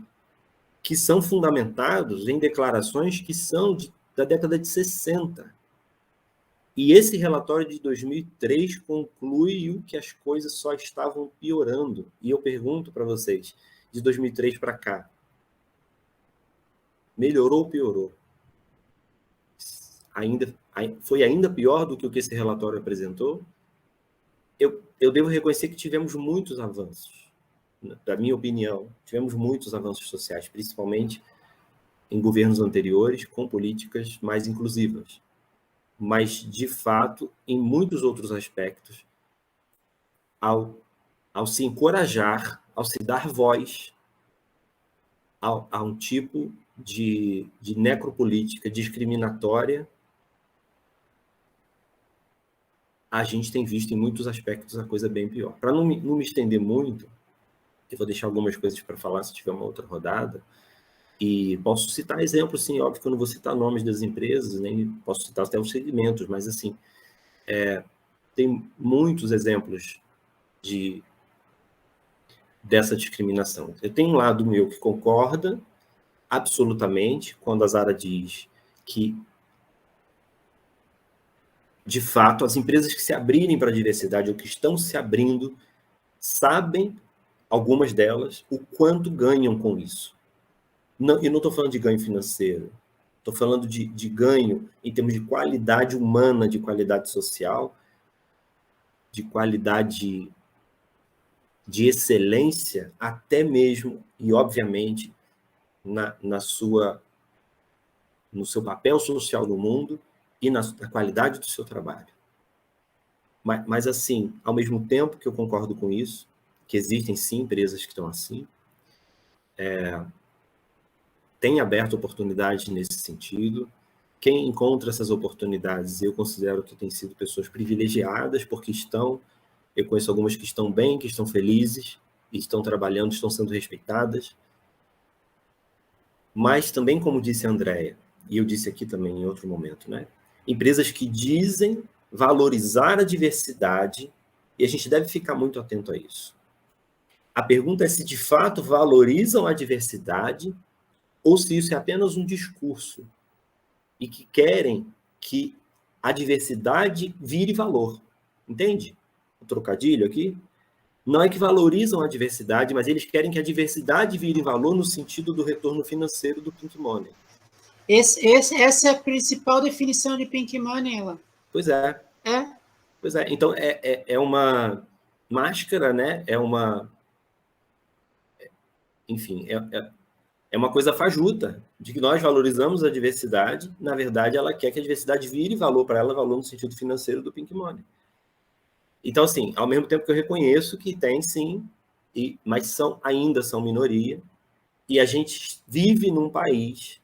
que são fundamentados em declarações que são da década de 60. E esse relatório de 2003 conclui que as coisas só estavam piorando. E eu pergunto para vocês, de 2003 para cá, melhorou ou piorou? Foi ainda pior do que o que esse relatório apresentou? Eu devo reconhecer que tivemos muitos avanços. Da minha opinião, tivemos muitos avanços sociais, principalmente em governos anteriores, com políticas mais inclusivas. Mas, de fato, em muitos outros aspectos, ao se encorajar, ao se dar voz a um tipo de necropolítica discriminatória, a gente tem visto em muitos aspectos a coisa bem pior. Para não me estender muito, eu vou deixar algumas coisas para falar se tiver uma outra rodada, e posso citar exemplos, sim, óbvio que eu não vou citar nomes das empresas, nem posso citar até os segmentos, mas, assim, tem muitos exemplos dessa discriminação. Eu tenho um lado meu que concorda absolutamente quando a Zara diz que, de fato, as empresas que se abrirem para a diversidade ou que estão se abrindo sabem, algumas delas, o quanto ganham com isso. Eu não estou falando de ganho financeiro, estou falando de ganho em termos de qualidade humana, de qualidade social, de qualidade de excelência, até mesmo, e obviamente, no seu papel social no mundo e na qualidade do seu trabalho. Mas, assim, ao mesmo tempo que eu concordo com isso, que existem, sim, empresas que estão assim, tem aberto oportunidades nesse sentido. Quem encontra essas oportunidades, eu considero que têm sido pessoas privilegiadas, porque eu conheço algumas que estão bem, que estão felizes, estão trabalhando, estão sendo respeitadas. Mas também, como disse a Andréia, e eu disse aqui também em outro momento, né? Empresas que dizem valorizar a diversidade, e a gente deve ficar muito atento a isso. A pergunta é se de fato valorizam a diversidade ou se isso é apenas um discurso e que querem que a diversidade vire valor. Entende? O trocadilho aqui? não é que valorizam a diversidade, mas eles querem que a diversidade vire valor no sentido do retorno financeiro do Pink Money. Essa é a principal definição de Pink Money, Alan. Pois é. Pois é. Então, é uma máscara, né? Enfim, é uma coisa fajuta, de que nós valorizamos a diversidade. Na verdade, ela quer que a diversidade vire valor para ela, valor no sentido financeiro do Pink Money. Então, assim, ao mesmo tempo que eu reconheço que tem, sim, mas ainda são minoria, e a gente vive num país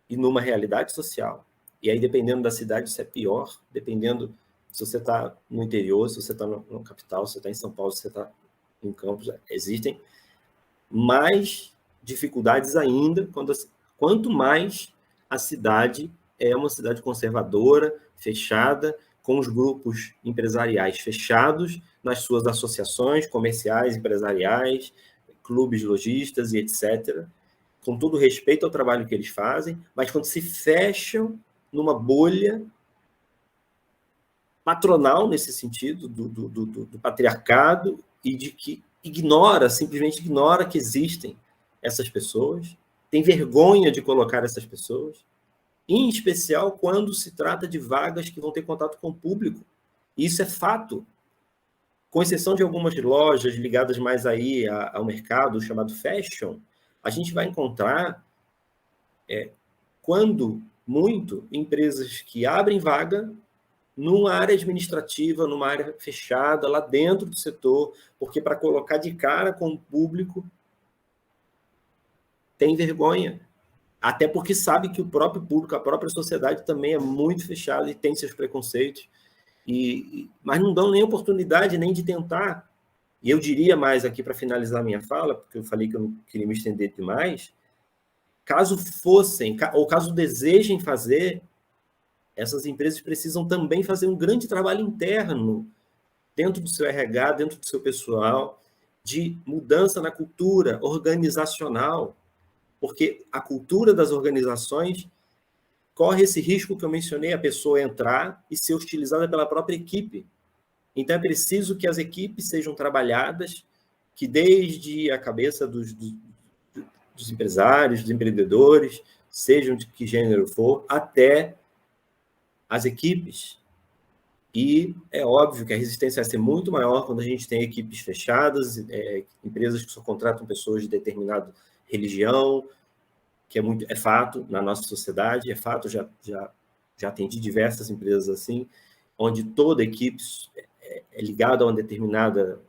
e numa realidade social, e aí, dependendo da cidade, isso é pior, dependendo se você está no interior, se você está na capital, se você está em São Paulo, se você está em Campos, existem mais dificuldades ainda, quanto mais a cidade é uma cidade conservadora, fechada, com os grupos empresariais fechados nas suas associações comerciais, empresariais, clubes lojistas e etc., com todo respeito ao trabalho que eles fazem, mas quando se fecham numa bolha patronal, nesse sentido, do patriarcado, e de que simplesmente ignora que existem essas pessoas, tem vergonha de colocar essas pessoas, em especial quando se trata de vagas que vão ter contato com o público. E isso é fato. Com exceção de algumas lojas ligadas mais aí ao mercado chamado fashion, a gente vai encontrar, quando muito, empresas que abrem vaga numa área administrativa, numa área fechada, lá dentro do setor, porque para colocar de cara com o público tem vergonha. Até porque sabe que o próprio público, a própria sociedade também é muito fechada e tem seus preconceitos, mas não dão nem oportunidade nem de tentar. E eu diria mais aqui para finalizar minha fala, porque eu falei que eu não queria me estender demais, caso fossem, ou caso desejem fazer, essas empresas precisam também fazer um grande trabalho interno, dentro do seu RH, dentro do seu pessoal, de mudança na cultura organizacional, porque a cultura das organizações corre esse risco que eu mencionei, a pessoa entrar e ser utilizada pela própria equipe. Então, é preciso que as equipes sejam trabalhadas, que desde a cabeça dos empresários, dos empreendedores, sejam de que gênero for, até as equipes. E é óbvio que a resistência vai ser muito maior quando a gente tem equipes fechadas, empresas que só contratam pessoas de determinada religião, que é fato na nossa sociedade, é fato, já atendi diversas empresas assim, onde toda equipe é ligada a uma determinada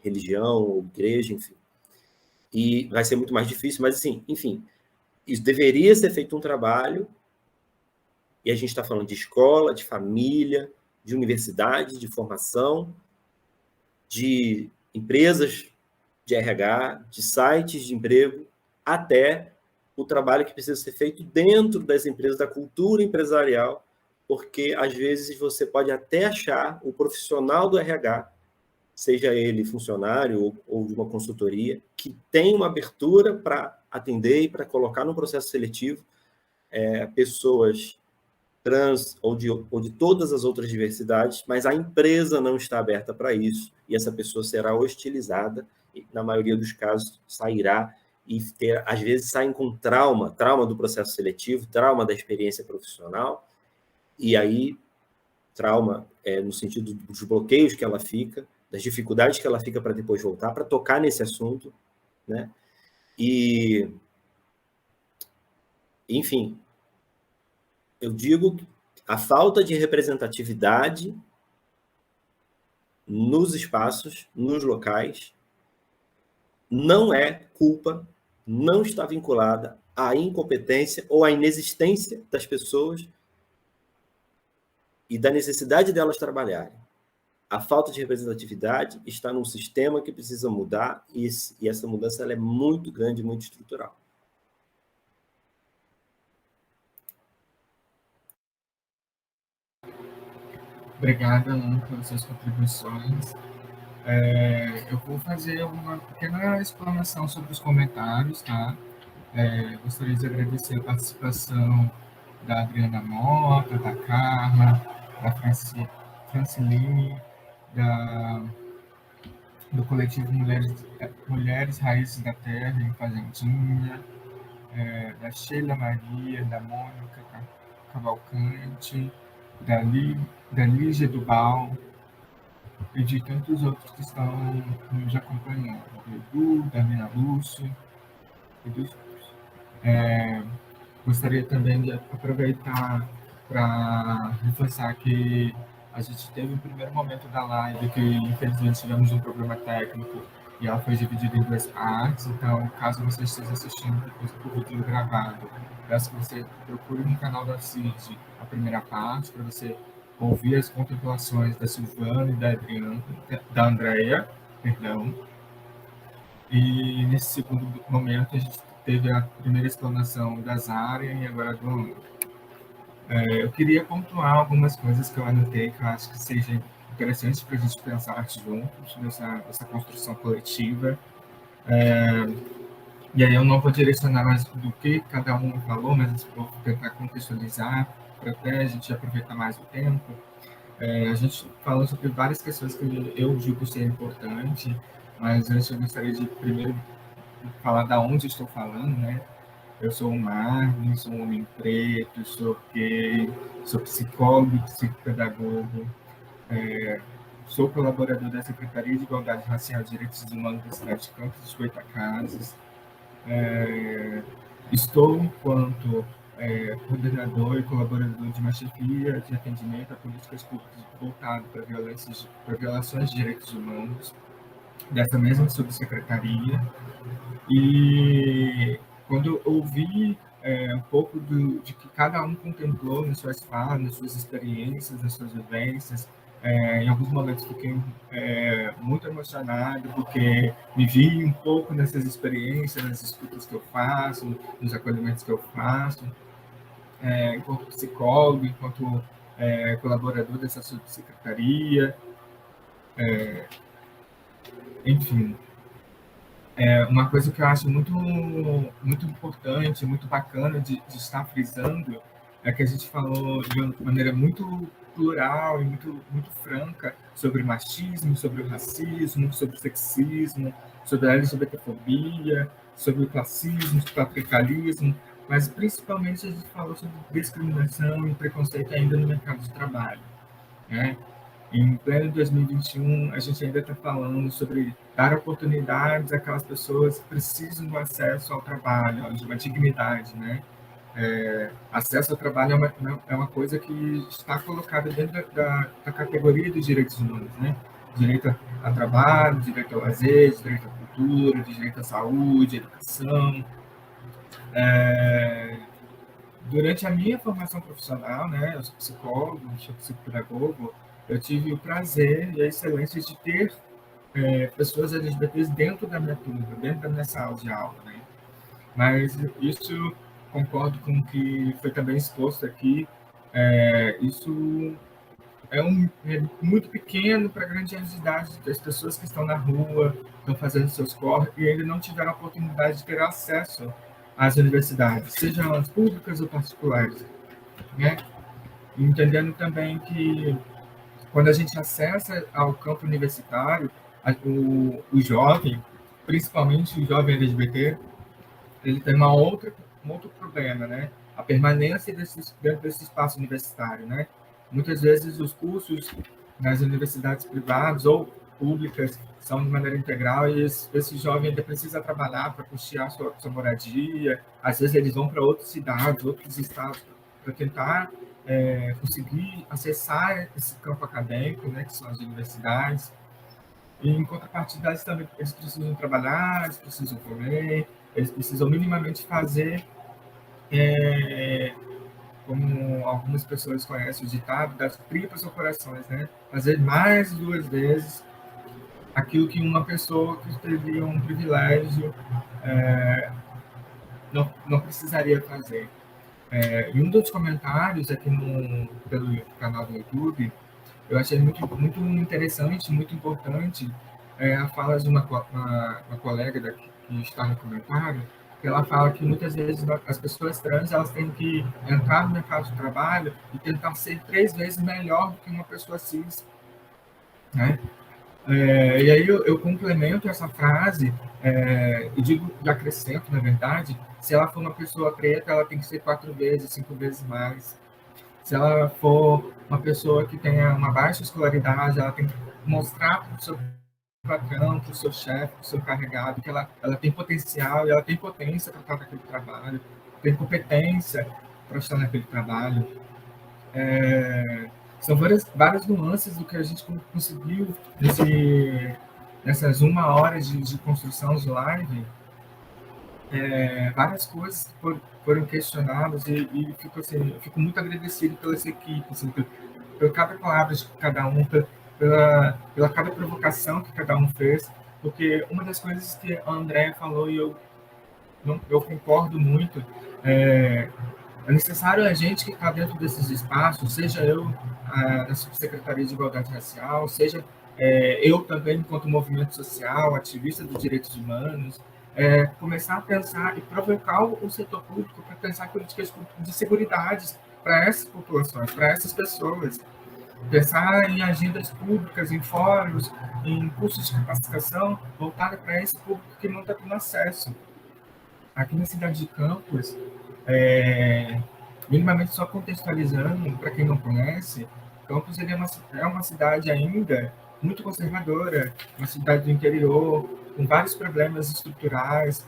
religião ou igreja, enfim. E vai ser muito mais difícil, mas assim, enfim, isso deveria ser feito um trabalho, e a gente está falando de escola, de família, de universidade, de formação, de empresas de RH, de sites de emprego, até o trabalho que precisa ser feito dentro das empresas, da cultura empresarial, porque, às vezes, você pode até achar o profissional do RH, seja ele funcionário ou de uma consultoria, que tem uma abertura para atender e para colocar no processo seletivo pessoas trans ou de todas as outras diversidades, mas a empresa não está aberta para isso, e essa pessoa será hostilizada, e, na maioria dos casos, sairá e às vezes saem com trauma do processo seletivo, trauma da experiência profissional, e aí trauma no sentido dos bloqueios que ela fica, das dificuldades que ela fica para depois voltar, para tocar nesse assunto, né? E, enfim, eu digo que a falta de representatividade nos espaços, nos locais, não é culpa, não está vinculada à incompetência ou à inexistência das pessoas e da necessidade delas trabalharem. A falta de representatividade está num sistema que precisa mudar, e essa mudança ela é muito grande, muito estrutural. Obrigado, Alan, pelas suas contribuições. Eu vou fazer uma pequena explanação sobre os comentários, tá? Gostaria de agradecer a participação da Adriana Mota, da Carla, da Franciline, da do coletivo Mulheres Raízes da Terra, em Fazendinha, da Sheila Maria, da Mônica Cavalcante, da Lígia Dubal e de tantos outros que estão nos acompanhando, do Edu, da Mina Lúcio e dos outros. Gostaria também de aproveitar para reforçar que a gente teve um primeiro momento da live que, infelizmente, tivemos um problema técnico e ela foi dividida em duas partes. Então, caso você esteja assistindo depois do vídeo gravado, peço que você procure no canal da CID a primeira parte para você ouvir as contemplações da Silvana e da Adriana, da Andrea, perdão. E nesse segundo momento a gente teve a primeira explanação da Zara e agora do Ana. Eu queria pontuar algumas coisas que eu anotei que eu acho que seja interessante para a gente pensar juntos nessa construção coletiva. E aí eu não vou direcionar mais do que cada um falou, mas vou tentar contextualizar para até a gente aproveitar mais o tempo. A gente falou sobre várias questões que eu julgo ser importante, mas antes eu gostaria de primeiro falar da onde estou falando, né? Eu sou o Marlon, sou um homem preto, sou gay, sou psicólogo, psicopedagogo, sou colaborador da Secretaria de Igualdade Racial e Direitos Humanos da cidade de Campos dos Goytacazes. Estou enquanto coordenador e colaborador de uma chefia de atendimento a políticas públicas voltado para violações de direitos humanos, dessa mesma subsecretaria. E quando eu ouvi um pouco de que cada um contemplou nas suas falas, nas suas experiências, nas suas vivências, em alguns momentos fiquei muito emocionado, porque me vi um pouco nessas experiências, nas escutas que eu faço, nos acolhimentos que eu faço, enquanto psicólogo, enquanto colaborador dessa subsecretaria, enfim. Uma coisa que eu acho muito, muito importante, muito bacana de estar frisando é que a gente falou de uma maneira muito plural e muito, muito franca sobre machismo, sobre o racismo, sobre o sexismo, sobre a LGBTfobia, sobre o classismo, sobre o patriarcalismo, mas principalmente a gente falou sobre discriminação e preconceito ainda no mercado de trabalho, né? Em pleno 2021, a gente ainda está falando sobre dar oportunidades àquelas pessoas que precisam do acesso ao trabalho, de uma dignidade, né? Acesso ao trabalho é uma coisa que está colocada dentro da categoria dos direitos humanos, né? Direito a trabalho, direito ao lazer, direito à cultura, direito à saúde, educação. Durante a minha formação profissional, né, eu sou psicólogo, sou psicopedagogo, eu tive o prazer e a excelência de ter pessoas LGBTs dentro da minha turma, dentro da minha sala de aula, né? Mas isso, concordo com o que foi também exposto aqui, isso é muito pequeno para a grandiosidade das pessoas que estão na rua, estão fazendo seus corres e ainda não tiveram a oportunidade de ter acesso às universidades, sejam elas públicas ou particulares, né? Entendendo também que quando a gente acessa ao campo universitário, o jovem, principalmente o jovem LGBT, ele tem um outro problema, né? A permanência dentro desse espaço universitário, né? Muitas vezes os cursos nas universidades privadas ou públicas são de maneira integral e esse jovem ainda precisa trabalhar para custear sua moradia. Às vezes eles vão para outras cidades, outros estados, para tentar conseguir acessar esse campo acadêmico, né, que são as universidades. E, em contrapartida, eles precisam trabalhar, eles precisam comer, eles precisam minimamente fazer, como algumas pessoas conhecem o ditado, das tripas ao corações, né? Fazer mais de 2 vezes aquilo que uma pessoa que teve um privilégio não precisaria fazer. E um dos comentários aqui pelo canal do YouTube, eu achei muito, muito interessante, muito importante, a fala de uma colega daqui, que está no comentário, que ela fala que muitas vezes as pessoas trans elas têm que entrar no mercado de trabalho e tentar ser 3 vezes melhor do que uma pessoa cis, né? E aí eu complemento essa frase e digo, acrescento, na verdade, se ela for uma pessoa preta, ela tem que ser 4 vezes, 5 vezes mais. Se ela for uma pessoa que tenha uma baixa escolaridade, ela tem que mostrar para o seu patrão, para o seu chefe, para o seu carregado, que ela tem potencial e ela tem potência para estar naquele trabalho, tem competência para estar naquele trabalho. São várias nuances do que a gente conseguiu nessas 1 hora de construção de live. Várias coisas foram questionadas e fico muito agradecido pela essa equipe, assim, pela cada palavra de cada um, pela cada provocação que cada um fez, porque uma das coisas que a Andréa falou e eu concordo muito, é necessário a gente que está dentro desses espaços, seja eu na Subsecretaria de Igualdade Racial, seja eu também enquanto movimento social, ativista dos direitos humanos, começar a pensar e provocar o setor público para pensar políticas de seguridade para essas populações, para essas pessoas. Pensar em agendas públicas, em fóruns, em cursos de capacitação voltada para esse público que não está tendo acesso. Aqui na cidade de Campos, minimamente só contextualizando, para quem não conhece, Campos ele é uma cidade ainda muito conservadora, uma cidade do interior, com vários problemas estruturais,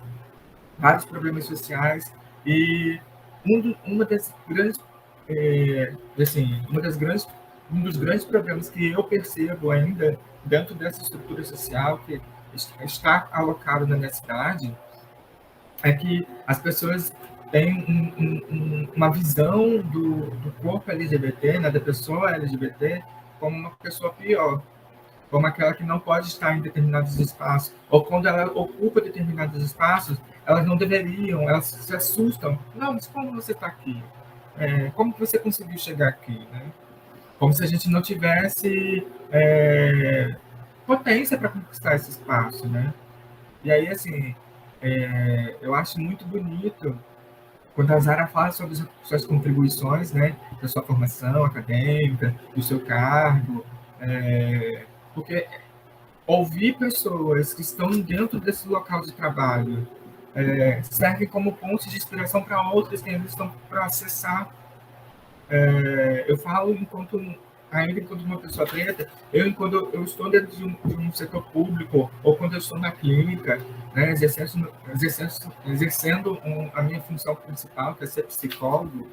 vários problemas sociais, e um dos grandes problemas que eu percebo ainda dentro dessa estrutura social que está alocado na minha cidade é que as pessoas têm uma visão do corpo LGBT, né, da pessoa LGBT, como uma pessoa pior, como aquela que não pode estar em determinados espaços, ou quando ela ocupa determinados espaços, elas não deveriam, elas se assustam. Não, mas como você está aqui? Como você conseguiu chegar aqui? Né? Como se a gente não tivesse potência para conquistar esse espaço. Né? E aí, assim, eu acho muito bonito quando a Zara fala sobre suas contribuições, né, da sua formação acadêmica, do seu cargo, porque ouvir pessoas que estão dentro desse local de trabalho serve como ponto de inspiração para outras que ainda estão para acessar. Eu falo ainda enquanto uma pessoa preta, quando eu estou dentro de um setor público ou quando eu estou na clínica, né, exercendo a minha função principal, que é ser psicólogo,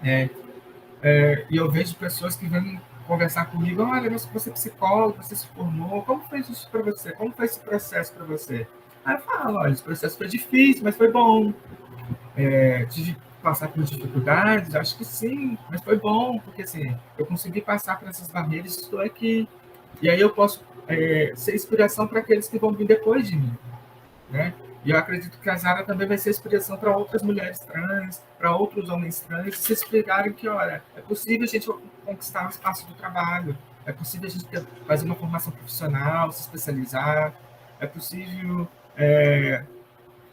e eu vejo pessoas que vêm conversar comigo, olha, mas você é psicólogo, você se formou, como foi isso para você? Como foi esse processo para você? Aí eu falo, olha, esse processo foi difícil, mas foi bom. Tive que passar por dificuldades, acho que sim, mas foi bom, porque assim, eu consegui passar por essas barreiras e estou aqui. E aí eu posso ser inspiração para aqueles que vão vir depois de mim. Né? E eu acredito que a Zara também vai ser inspiração para outras mulheres trans, para outros homens trans, se explicarem que, olha, é possível a gente conquistar o espaço do trabalho, é possível a gente fazer uma formação profissional, se especializar, é possível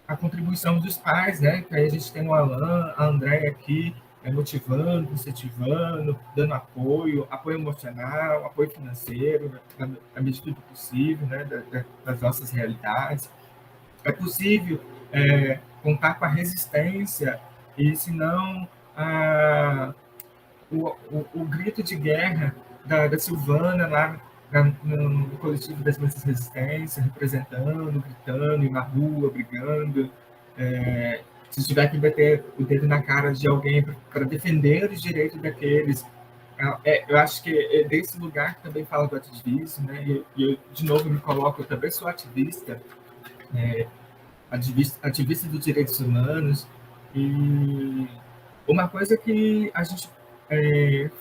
a contribuição dos pais, né? Que aí a gente tem o Alan, a Andréia aqui, motivando, incentivando, dando apoio emocional, apoio financeiro, na medida do possível, né? Das nossas realidades. É possível contar com a resistência e, se não, o grito de guerra da Silvana lá no coletivo das Mães Resistência, representando, gritando, ir na rua, brigando. Se tiver que bater o dedo na cara de alguém para defender os direitos daqueles, eu acho que é desse lugar que também fala do ativismo, né? E eu, de novo, me coloco, eu também sou ativista, ativista dos direitos humanos, e uma coisa que a gente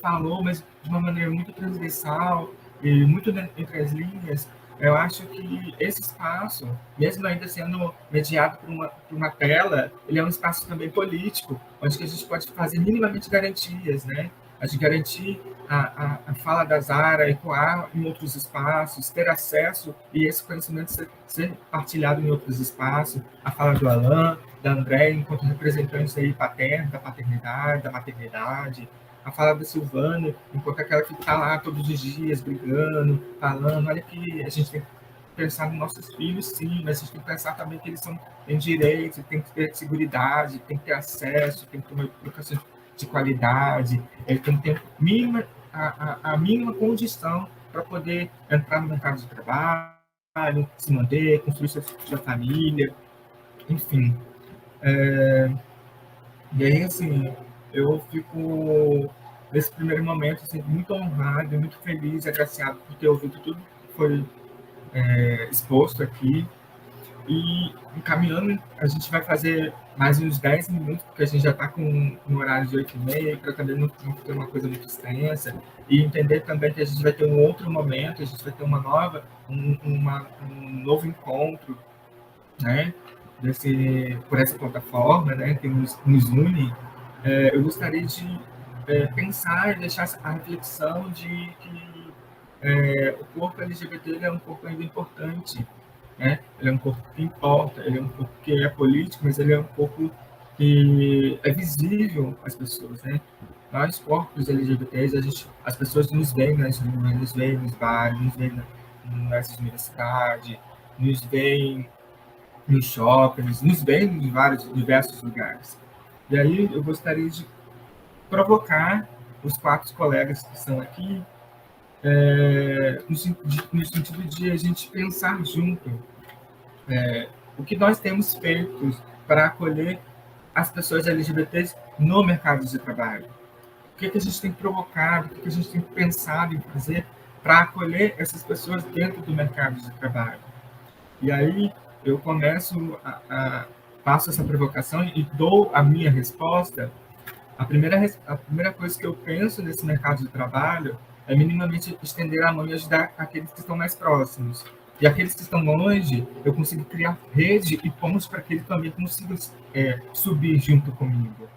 falou, mas de uma maneira muito transversal e muito entre as linhas, eu acho que esse espaço, mesmo ainda sendo mediado por uma tela, ele é um espaço também político, onde que a gente pode fazer minimamente garantias, né? A de garantir a fala da Zara ecoar em outros espaços, ter acesso e esse conhecimento ser partilhado em outros espaços, a fala do Alan, da Andréia, enquanto representantes aí paternos, da paternidade, da maternidade, a fala da Silvana, enquanto aquela que está lá todos os dias brigando, falando, olha que a gente tem que pensar nos nossos filhos, sim, mas a gente tem que pensar também que eles têm direitos, tem que ter seguridade, tem que ter acesso, tem que ter uma educação de qualidade, ele tem que ter a mínima condição para poder entrar no mercado de trabalho, se manter, construir sua família, enfim. E aí, assim, eu fico, nesse primeiro momento, assim, muito honrado, muito feliz e agraciado por ter ouvido tudo que foi exposto aqui. E encaminhando, a gente vai fazer mais uns 10 minutos, porque a gente já está com um horário de 8h30, para também não ter uma coisa muito extensa. E entender também que a gente vai ter um outro momento, a gente vai ter um novo encontro, né? Por essa plataforma, né, que nos une. Eu gostaria de pensar e deixar a reflexão de que o corpo LGBT é um corpo ainda importante, né? Ele é um corpo que importa, ele é um corpo que é político, mas ele é um corpo que é visível às pessoas, né? Nós, corpos LGBTs, as pessoas nos veem nas ruas, nos veem nos bares, nos veem nas universidades, nos veem nos shoppings, nos veem em diversos lugares. E aí eu gostaria de provocar os 4 colegas que estão aqui, no sentido de a gente pensar junto o que nós temos feito para acolher as pessoas LGBTs no mercado de trabalho. O que a gente tem provocado, o que a gente tem pensado em fazer para acolher essas pessoas dentro do mercado de trabalho. E aí eu faço essa provocação e dou a minha resposta. A primeira coisa que eu penso nesse mercado de trabalho é minimamente estender a mão e ajudar aqueles que estão mais próximos. E aqueles que estão longe, eu consigo criar rede e pontos para que eles também consigam subir junto comigo.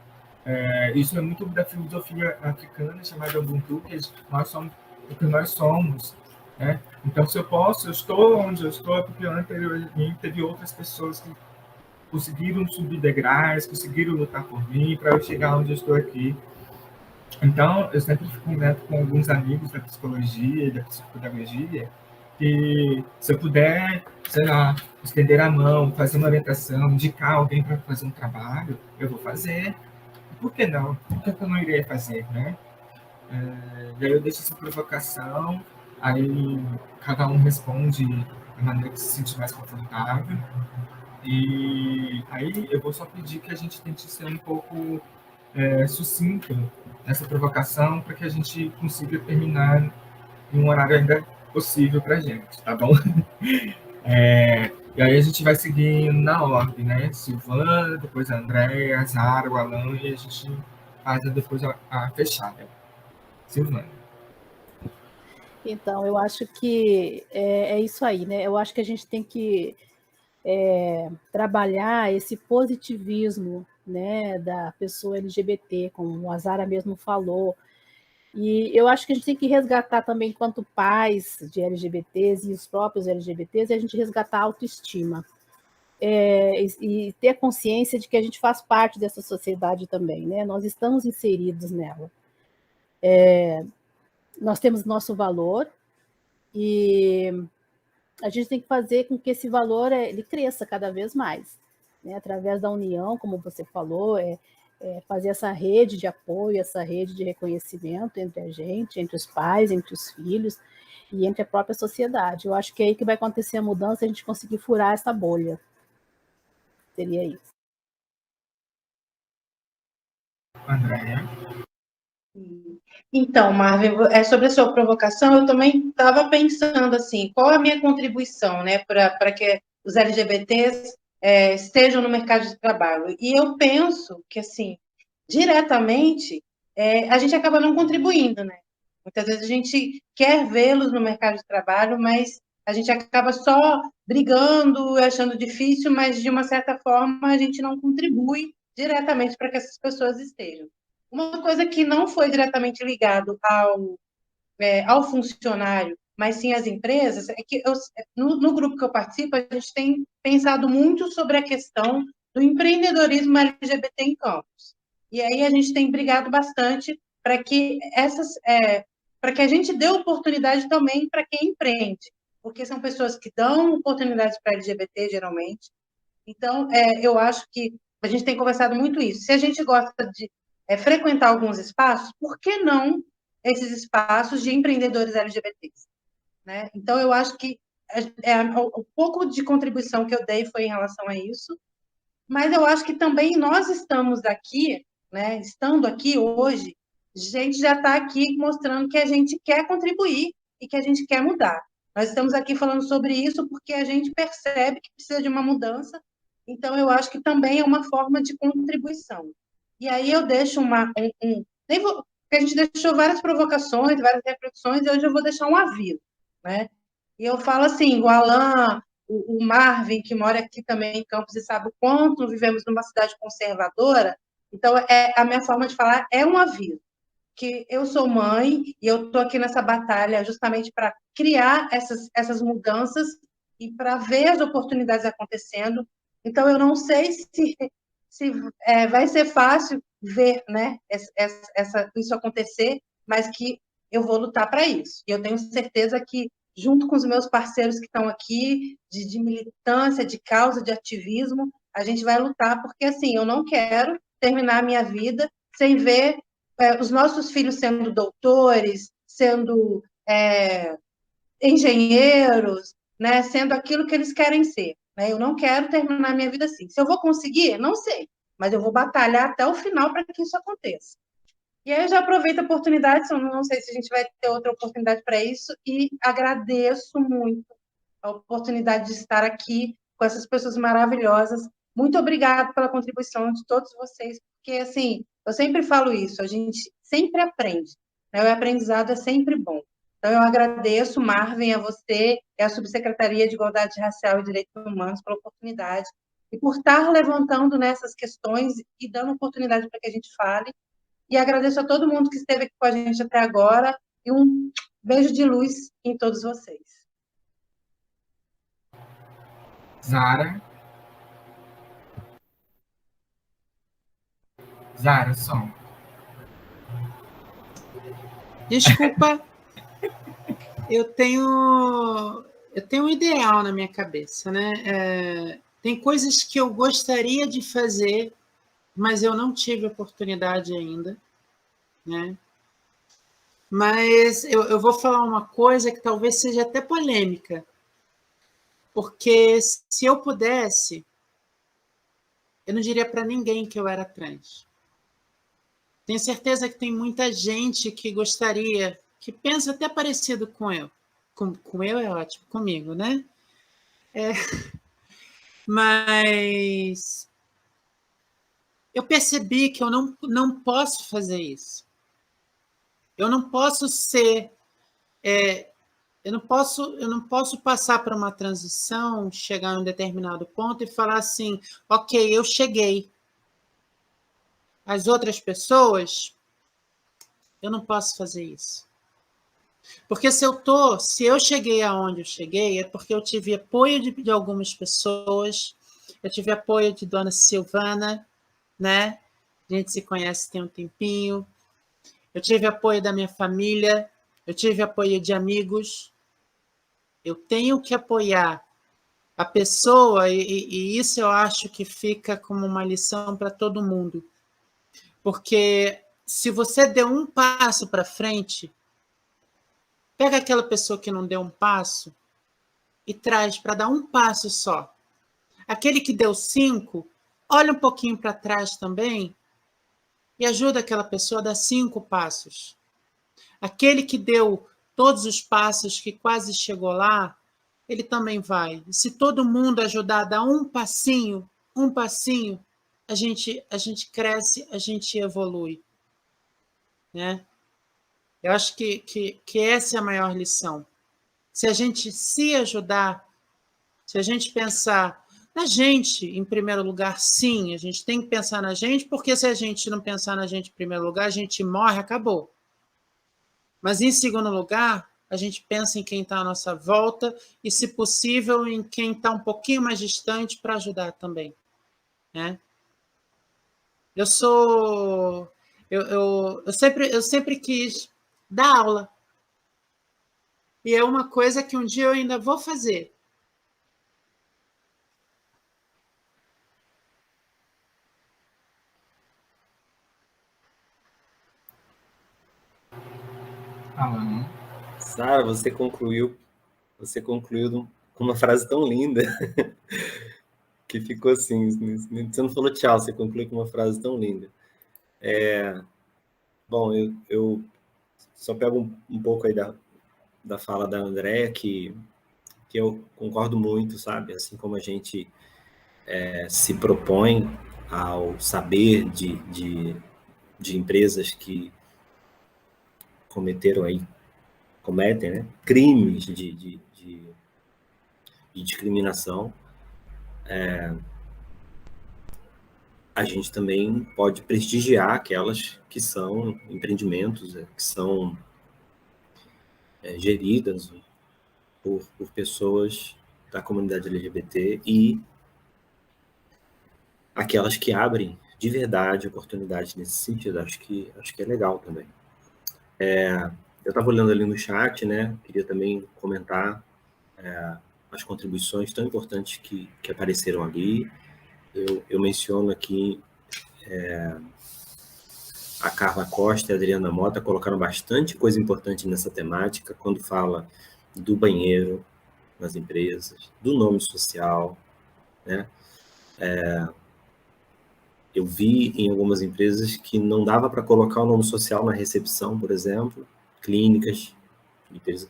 Isso é muito da filosofia africana chamada Ubuntu, que nós somos o que nós somos. Né? Então, se eu estou onde eu estou, é porque anteriormente teve outras pessoas que conseguiram subir degraus, conseguiram lutar por mim, para eu chegar onde eu estou aqui. Então, eu sempre fico com alguns amigos da psicologia e da psicopedagogia, que se eu puder, sei lá, estender a mão, fazer uma orientação, indicar alguém para fazer um trabalho, eu vou fazer. Por que não? Por que eu não irei fazer, né? Daí eu deixo essa provocação, aí cada um responde da maneira que se sentir mais confortável. E aí eu vou só pedir que a gente tente ser um pouco sucinto nessa provocação para que a gente consiga terminar em um horário ainda possível para a gente, tá bom? E aí a gente vai seguir na ordem, né? Silvana, depois a Andréia, a Zara, o Alan, e a gente faz depois a fechada. Silvana. Então, eu acho que é isso aí, né? Eu acho que a gente tem que trabalhar esse positivismo, né, da pessoa LGBT, como a Zara mesmo falou. E eu acho que a gente tem que resgatar também, enquanto pais de LGBTs e os próprios LGBTs, a gente resgatar a autoestima. E ter consciência de que a gente faz parte dessa sociedade também, né? Nós estamos inseridos nela. Nós temos nosso valor e a gente tem que fazer com que esse valor ele cresça cada vez mais, né? Através da união, como você falou, fazer essa rede de apoio, essa rede de reconhecimento entre a gente, entre os pais, entre os filhos e entre a própria sociedade. Eu acho que é aí que vai acontecer a mudança, a gente conseguir furar essa bolha. Seria isso. Andréia. Então, Marvin, sobre a sua provocação, eu também estava pensando assim, qual a minha contribuição, né, para que os LGBTs estejam no mercado de trabalho. E eu penso que, assim, diretamente, a gente acaba não contribuindo, né? Muitas vezes a gente quer vê-los no mercado de trabalho, mas a gente acaba só brigando, achando difícil, mas, de uma certa forma, a gente não contribui diretamente para que essas pessoas estejam. Uma coisa que não foi diretamente ligado ao funcionário, mas sim às empresas, é que no grupo que eu participo, a gente tem pensado muito sobre a questão do empreendedorismo LGBT em campus. E aí a gente tem brigado bastante para que para que a gente dê oportunidade também para quem empreende, porque são pessoas que dão oportunidades para LGBT, geralmente. Então, eu acho que a gente tem conversado muito isso. Se a gente gosta de frequentar alguns espaços, por que não esses espaços de empreendedores LGBTs? Né? Então, eu acho que o pouco de contribuição que eu dei foi em relação a isso, mas eu acho que também nós estamos aqui, né, estando aqui hoje, a gente já está aqui mostrando que a gente quer contribuir e que a gente quer mudar. Nós estamos aqui falando sobre isso porque a gente percebe que precisa de uma mudança, então eu acho que também é uma forma de contribuição. E aí eu deixo porque a gente deixou várias provocações, várias reflexões, e hoje eu vou deixar um aviso, né? E eu falo assim, o Alan, o Marvin, que mora aqui também em Campos e sabe o quanto vivemos numa cidade conservadora, então a minha forma de falar é um aviso, que eu sou mãe e eu estou aqui nessa batalha justamente para criar essas mudanças e para ver as oportunidades acontecendo. Então, eu não sei se vai ser fácil ver, né, isso acontecer, mas que eu vou lutar para isso. E eu tenho certeza que, junto com os meus parceiros que estão aqui, de militância, de causa, de ativismo, a gente vai lutar, porque, assim, eu não quero terminar a minha vida sem ver os nossos filhos sendo doutores, sendo engenheiros, né, sendo aquilo que eles querem ser. Né? Eu não quero terminar minha vida assim. Se eu vou conseguir, não sei, mas eu vou batalhar até o final para que isso aconteça. E aí eu já aproveito a oportunidade, não sei se a gente vai ter outra oportunidade para isso, e agradeço muito a oportunidade de estar aqui com essas pessoas maravilhosas. Muito obrigada pela contribuição de todos vocês, porque, assim, eu sempre falo isso, a gente sempre aprende, né? O aprendizado é sempre bom. Então, eu agradeço, Marvin, a você e a Subsecretaria de Igualdade Racial e Direitos Humanos pela oportunidade e por estar levantando nessas questões e dando oportunidade para que a gente fale. E agradeço a todo mundo que esteve aqui com a gente até agora e um beijo de luz em todos vocês. Zara, som. Desculpa, eu tenho um ideal na minha cabeça, né? Tem coisas que eu gostaria de fazer, mas eu não tive oportunidade ainda, né? Mas eu vou falar uma coisa que talvez seja até polêmica, porque se eu pudesse, eu não diria para ninguém que eu era trans. Tenho certeza que tem muita gente que gostaria, que pensa até parecido com eu. Com eu é ótimo, comigo, né? Mas eu percebi que eu não posso fazer isso. Eu não posso ser... eu não posso passar por uma transição, chegar a um determinado ponto e falar assim, ok, eu cheguei. As outras pessoas, eu não posso fazer isso. Porque se eu cheguei aonde eu cheguei, é porque eu tive apoio de algumas pessoas, eu tive apoio de Dona Silvana, né? A gente se conhece tem um tempinho. Eu tive apoio da minha família, eu tive apoio de amigos. Eu tenho que apoiar a pessoa, e isso eu acho que fica como uma lição para todo mundo. Porque se você deu um passo para frente, pega aquela pessoa que não deu um passo e traz para dar um passo só. Aquele que deu 5, olha um pouquinho para trás também e ajuda aquela pessoa a dar 5 passos. Aquele que deu todos os passos, que quase chegou lá, ele também vai. Se todo mundo ajudar a dar um passinho, a gente cresce, a gente evolui. Né? Eu acho que essa é a maior lição. Se a gente se ajudar, se a gente pensar na gente, em primeiro lugar, sim, a gente tem que pensar na gente, porque se a gente não pensar na gente em primeiro lugar, a gente morre, acabou. Mas, em segundo lugar, a gente pensa em quem está à nossa volta e, se possível, em quem está um pouquinho mais distante para ajudar também. Né? Eu sempre quis dar aula. E é uma coisa que um dia eu ainda vou fazer. Alan. Sara, você concluiu com uma frase tão linda que ficou assim, você não falou tchau, você concluiu com uma frase tão linda. Bom, eu só pego um pouco aí da fala da Andréa, que eu concordo muito, sabe? Assim como a gente se propõe ao saber de empresas que cometem, né, crimes de discriminação, a gente também pode prestigiar aquelas que são empreendimentos, que são geridas por pessoas da comunidade LGBT e aquelas que abrem de verdade oportunidades nesse sentido. Acho que é legal também. Eu estava olhando ali no chat, né? Queria também comentar as contribuições tão importantes que apareceram ali. Eu menciono aqui a Carla Costa e a Adriana Mota colocaram bastante coisa importante nessa temática, quando fala do banheiro nas empresas, do nome social, né? Eu vi em algumas empresas que não dava para colocar o nome social na recepção, por exemplo, clínicas, empresas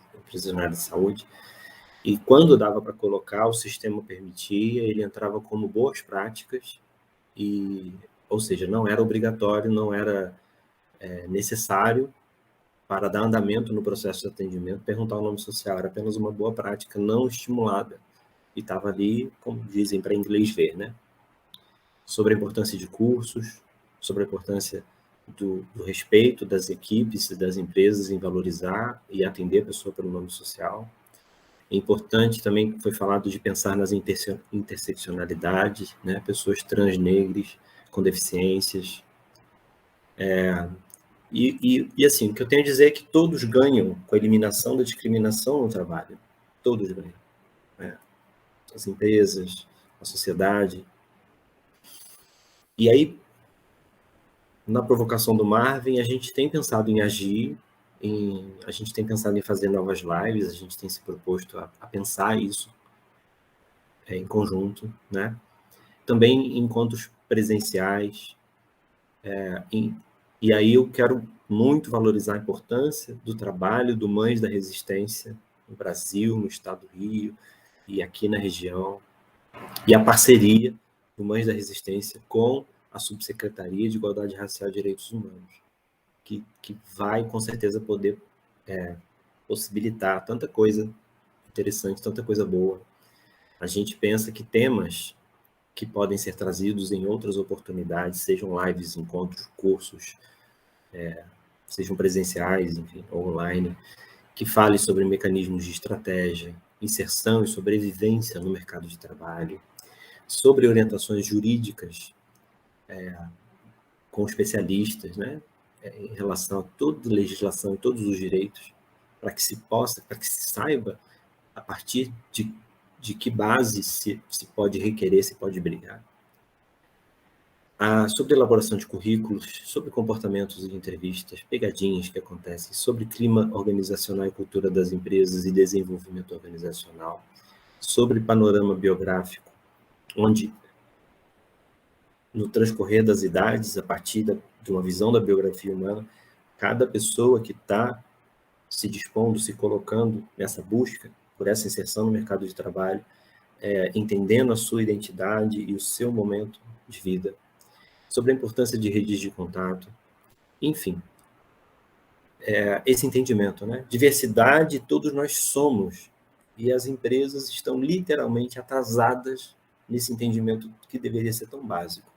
na área de saúde, e quando dava para colocar, o sistema permitia, ele entrava como boas práticas, ou seja, não era obrigatório, não era necessário para dar andamento no processo de atendimento, perguntar o nome social, era apenas uma boa prática não estimulada, e estava ali, como dizem, para inglês ver, né? Sobre a importância de cursos, sobre a importância do respeito das equipes e das empresas em valorizar e atender a pessoa pelo nome social. É importante também, foi falado de pensar nas interseccionalidades, né? Pessoas trans, negras, com deficiências. E assim, o que eu tenho a dizer é que todos ganham com a eliminação da discriminação no trabalho. Todos ganham. As empresas, a sociedade. E aí, na provocação do Marvin, a gente tem pensado em agir, a gente tem pensado em fazer novas lives, a gente tem se proposto a pensar isso em conjunto, né? Também encontros presenciais. E aí eu quero muito valorizar a importância do trabalho do Mães da Resistência no Brasil, no estado do Rio e aqui na região, e a parceria do Mães da Resistência com a Subsecretaria de Igualdade Racial e Direitos Humanos, que vai, com certeza, poder possibilitar tanta coisa interessante, tanta coisa boa. A gente pensa que temas que podem ser trazidos em outras oportunidades, sejam lives, encontros, cursos, sejam presenciais, enfim, ou online, que fale sobre mecanismos de estratégia, inserção e sobrevivência no mercado de trabalho, sobre orientações jurídicas com especialistas, né, em relação a toda a legislação e todos os direitos, para que se saiba a partir de que base se pode requerer, se pode brigar. Sobre elaboração de currículos, sobre comportamentos de entrevistas, pegadinhas que acontecem, sobre clima organizacional e cultura das empresas e desenvolvimento organizacional, sobre panorama biográfico, onde no transcorrer das idades, a partir de uma visão da biografia humana, cada pessoa que está se dispondo, se colocando nessa busca por essa inserção no mercado de trabalho, entendendo a sua identidade e o seu momento de vida, sobre a importância de redes de contato, enfim, esse entendimento, né? Diversidade, todos nós somos, e as empresas estão literalmente atrasadas nesse entendimento que deveria ser tão básico.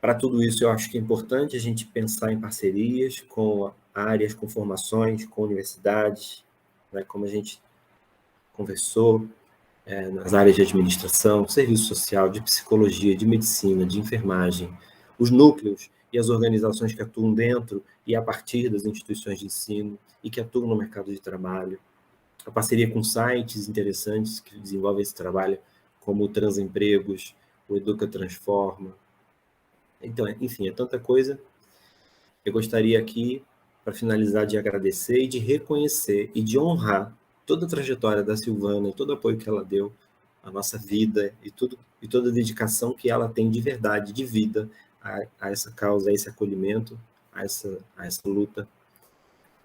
Para tudo isso, eu acho que é importante a gente pensar em parcerias com áreas, com formações, com universidades, né, como a gente conversou, nas áreas de administração, serviço social, de psicologia, de medicina, de enfermagem, os núcleos e as organizações que atuam dentro e a partir das instituições de ensino e que atuam no mercado de trabalho, a parceria com sites interessantes que desenvolvem esse trabalho, como o Transempregos, o Educa Transforma. Então, enfim, é tanta coisa. Eu gostaria aqui, para finalizar, de agradecer e de reconhecer e de honrar toda a trajetória da Silvana, todo o apoio que ela deu à nossa vida e toda a dedicação que ela tem de verdade, de vida, a essa causa, a esse acolhimento, a essa luta.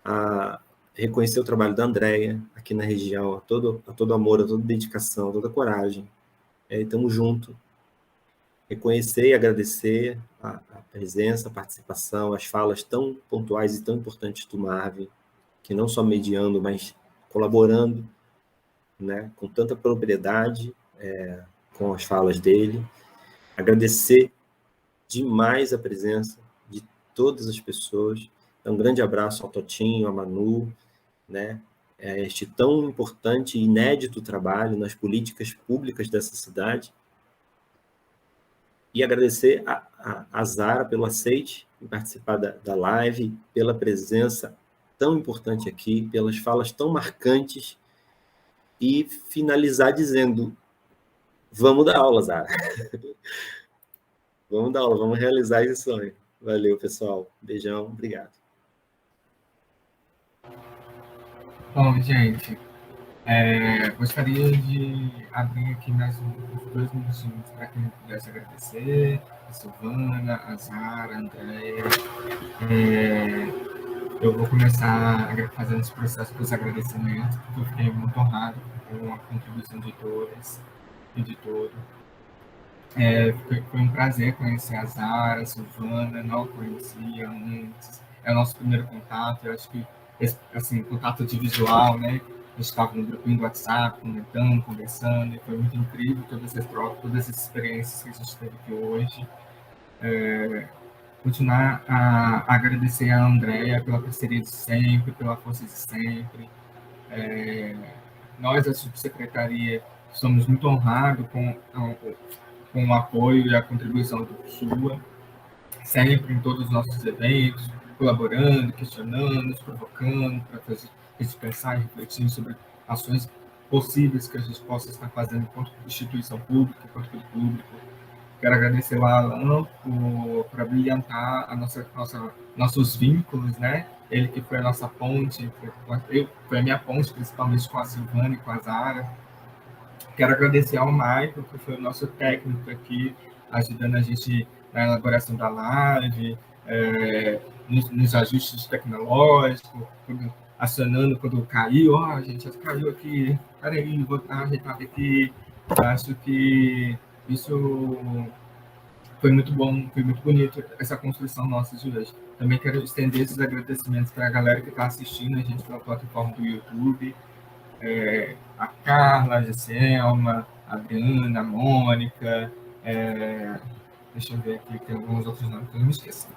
A reconhecer o trabalho da Andréia aqui na região, a todo amor, a toda dedicação, a toda coragem. Estamos juntos. Reconhecer e agradecer a presença, a participação, as falas tão pontuais e tão importantes do Marvin, que não só mediando, mas colaborando, né, com tanta propriedade com as falas dele. Agradecer demais a presença de todas as pessoas. Um grande abraço ao Totinho, à Manu, né, este tão importante e inédito trabalho nas políticas públicas dessa cidade. E agradecer a Zara pelo aceite em participar da live, pela presença tão importante aqui, pelas falas tão marcantes, e finalizar dizendo: vamos dar aula, Zara. Vamos dar aula, vamos realizar esse sonho. Valeu, pessoal. Beijão, obrigado. Bom, gente, gostaria de abrir aqui mais uns 2 minutinhos para quem pudesse agradecer, a Silvana, a Zara, a Andréia. Eu vou começar fazendo esse processo dos agradecimentos, porque eu fiquei muito honrado com a contribuição de todas e de todos. Foi um prazer conhecer a Zara, a Silvana, não a conhecia antes. É o nosso primeiro contato, eu acho que, assim, contato de visual, né? A gente estava no grupinho do WhatsApp, comentando, conversando, e foi muito incrível todas essas trocas, todas essas experiências que a gente teve aqui hoje. Continuar a agradecer a Andréia pela parceria de sempre, pela força de sempre. Nós, a subsecretaria, estamos muito honrados com o apoio e a contribuição sua, sempre em todos os nossos eventos, colaborando, questionando, nos provocando, para fazer a gente pensar e refletir sobre ações possíveis que a gente possa estar fazendo enquanto instituição pública, enquanto público. Quero agradecer ao Alan por brilhantar nossos vínculos, né? Ele que foi a nossa ponte, foi a minha ponte, principalmente com a Silvana e com a Zara. Quero agradecer ao Michael, que foi o nosso técnico aqui, ajudando a gente na elaboração da live, nos ajustes tecnológicos, acionando quando caiu. A gente já caiu aqui, peraí, vou ajeitar aqui. Acho que isso foi muito bom, foi muito bonito, essa construção nossa de hoje. Também quero estender esses agradecimentos para a galera que está assistindo a gente pela plataforma do YouTube, a Carla, a Gisselma, a Adriana, a Mônica, deixa eu ver aqui, tem alguns outros nomes que eu não me esqueci.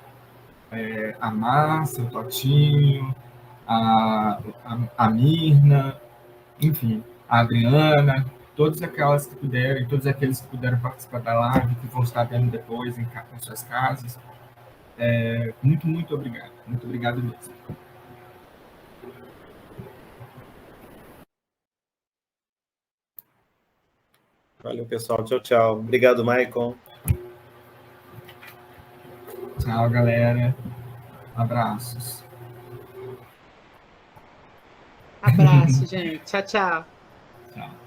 A Márcia, o Totinho, a Mirna, enfim, a Adriana, todas aquelas que puderem, todos aqueles que puderam participar da live, que vão estar vendo depois em suas casas. Muito, muito obrigado. Muito obrigado mesmo. Valeu, pessoal. Tchau, tchau. Obrigado, Maicon. Tchau, galera. Abraços. Abraço, gente. Tchau, tchau. Tchau.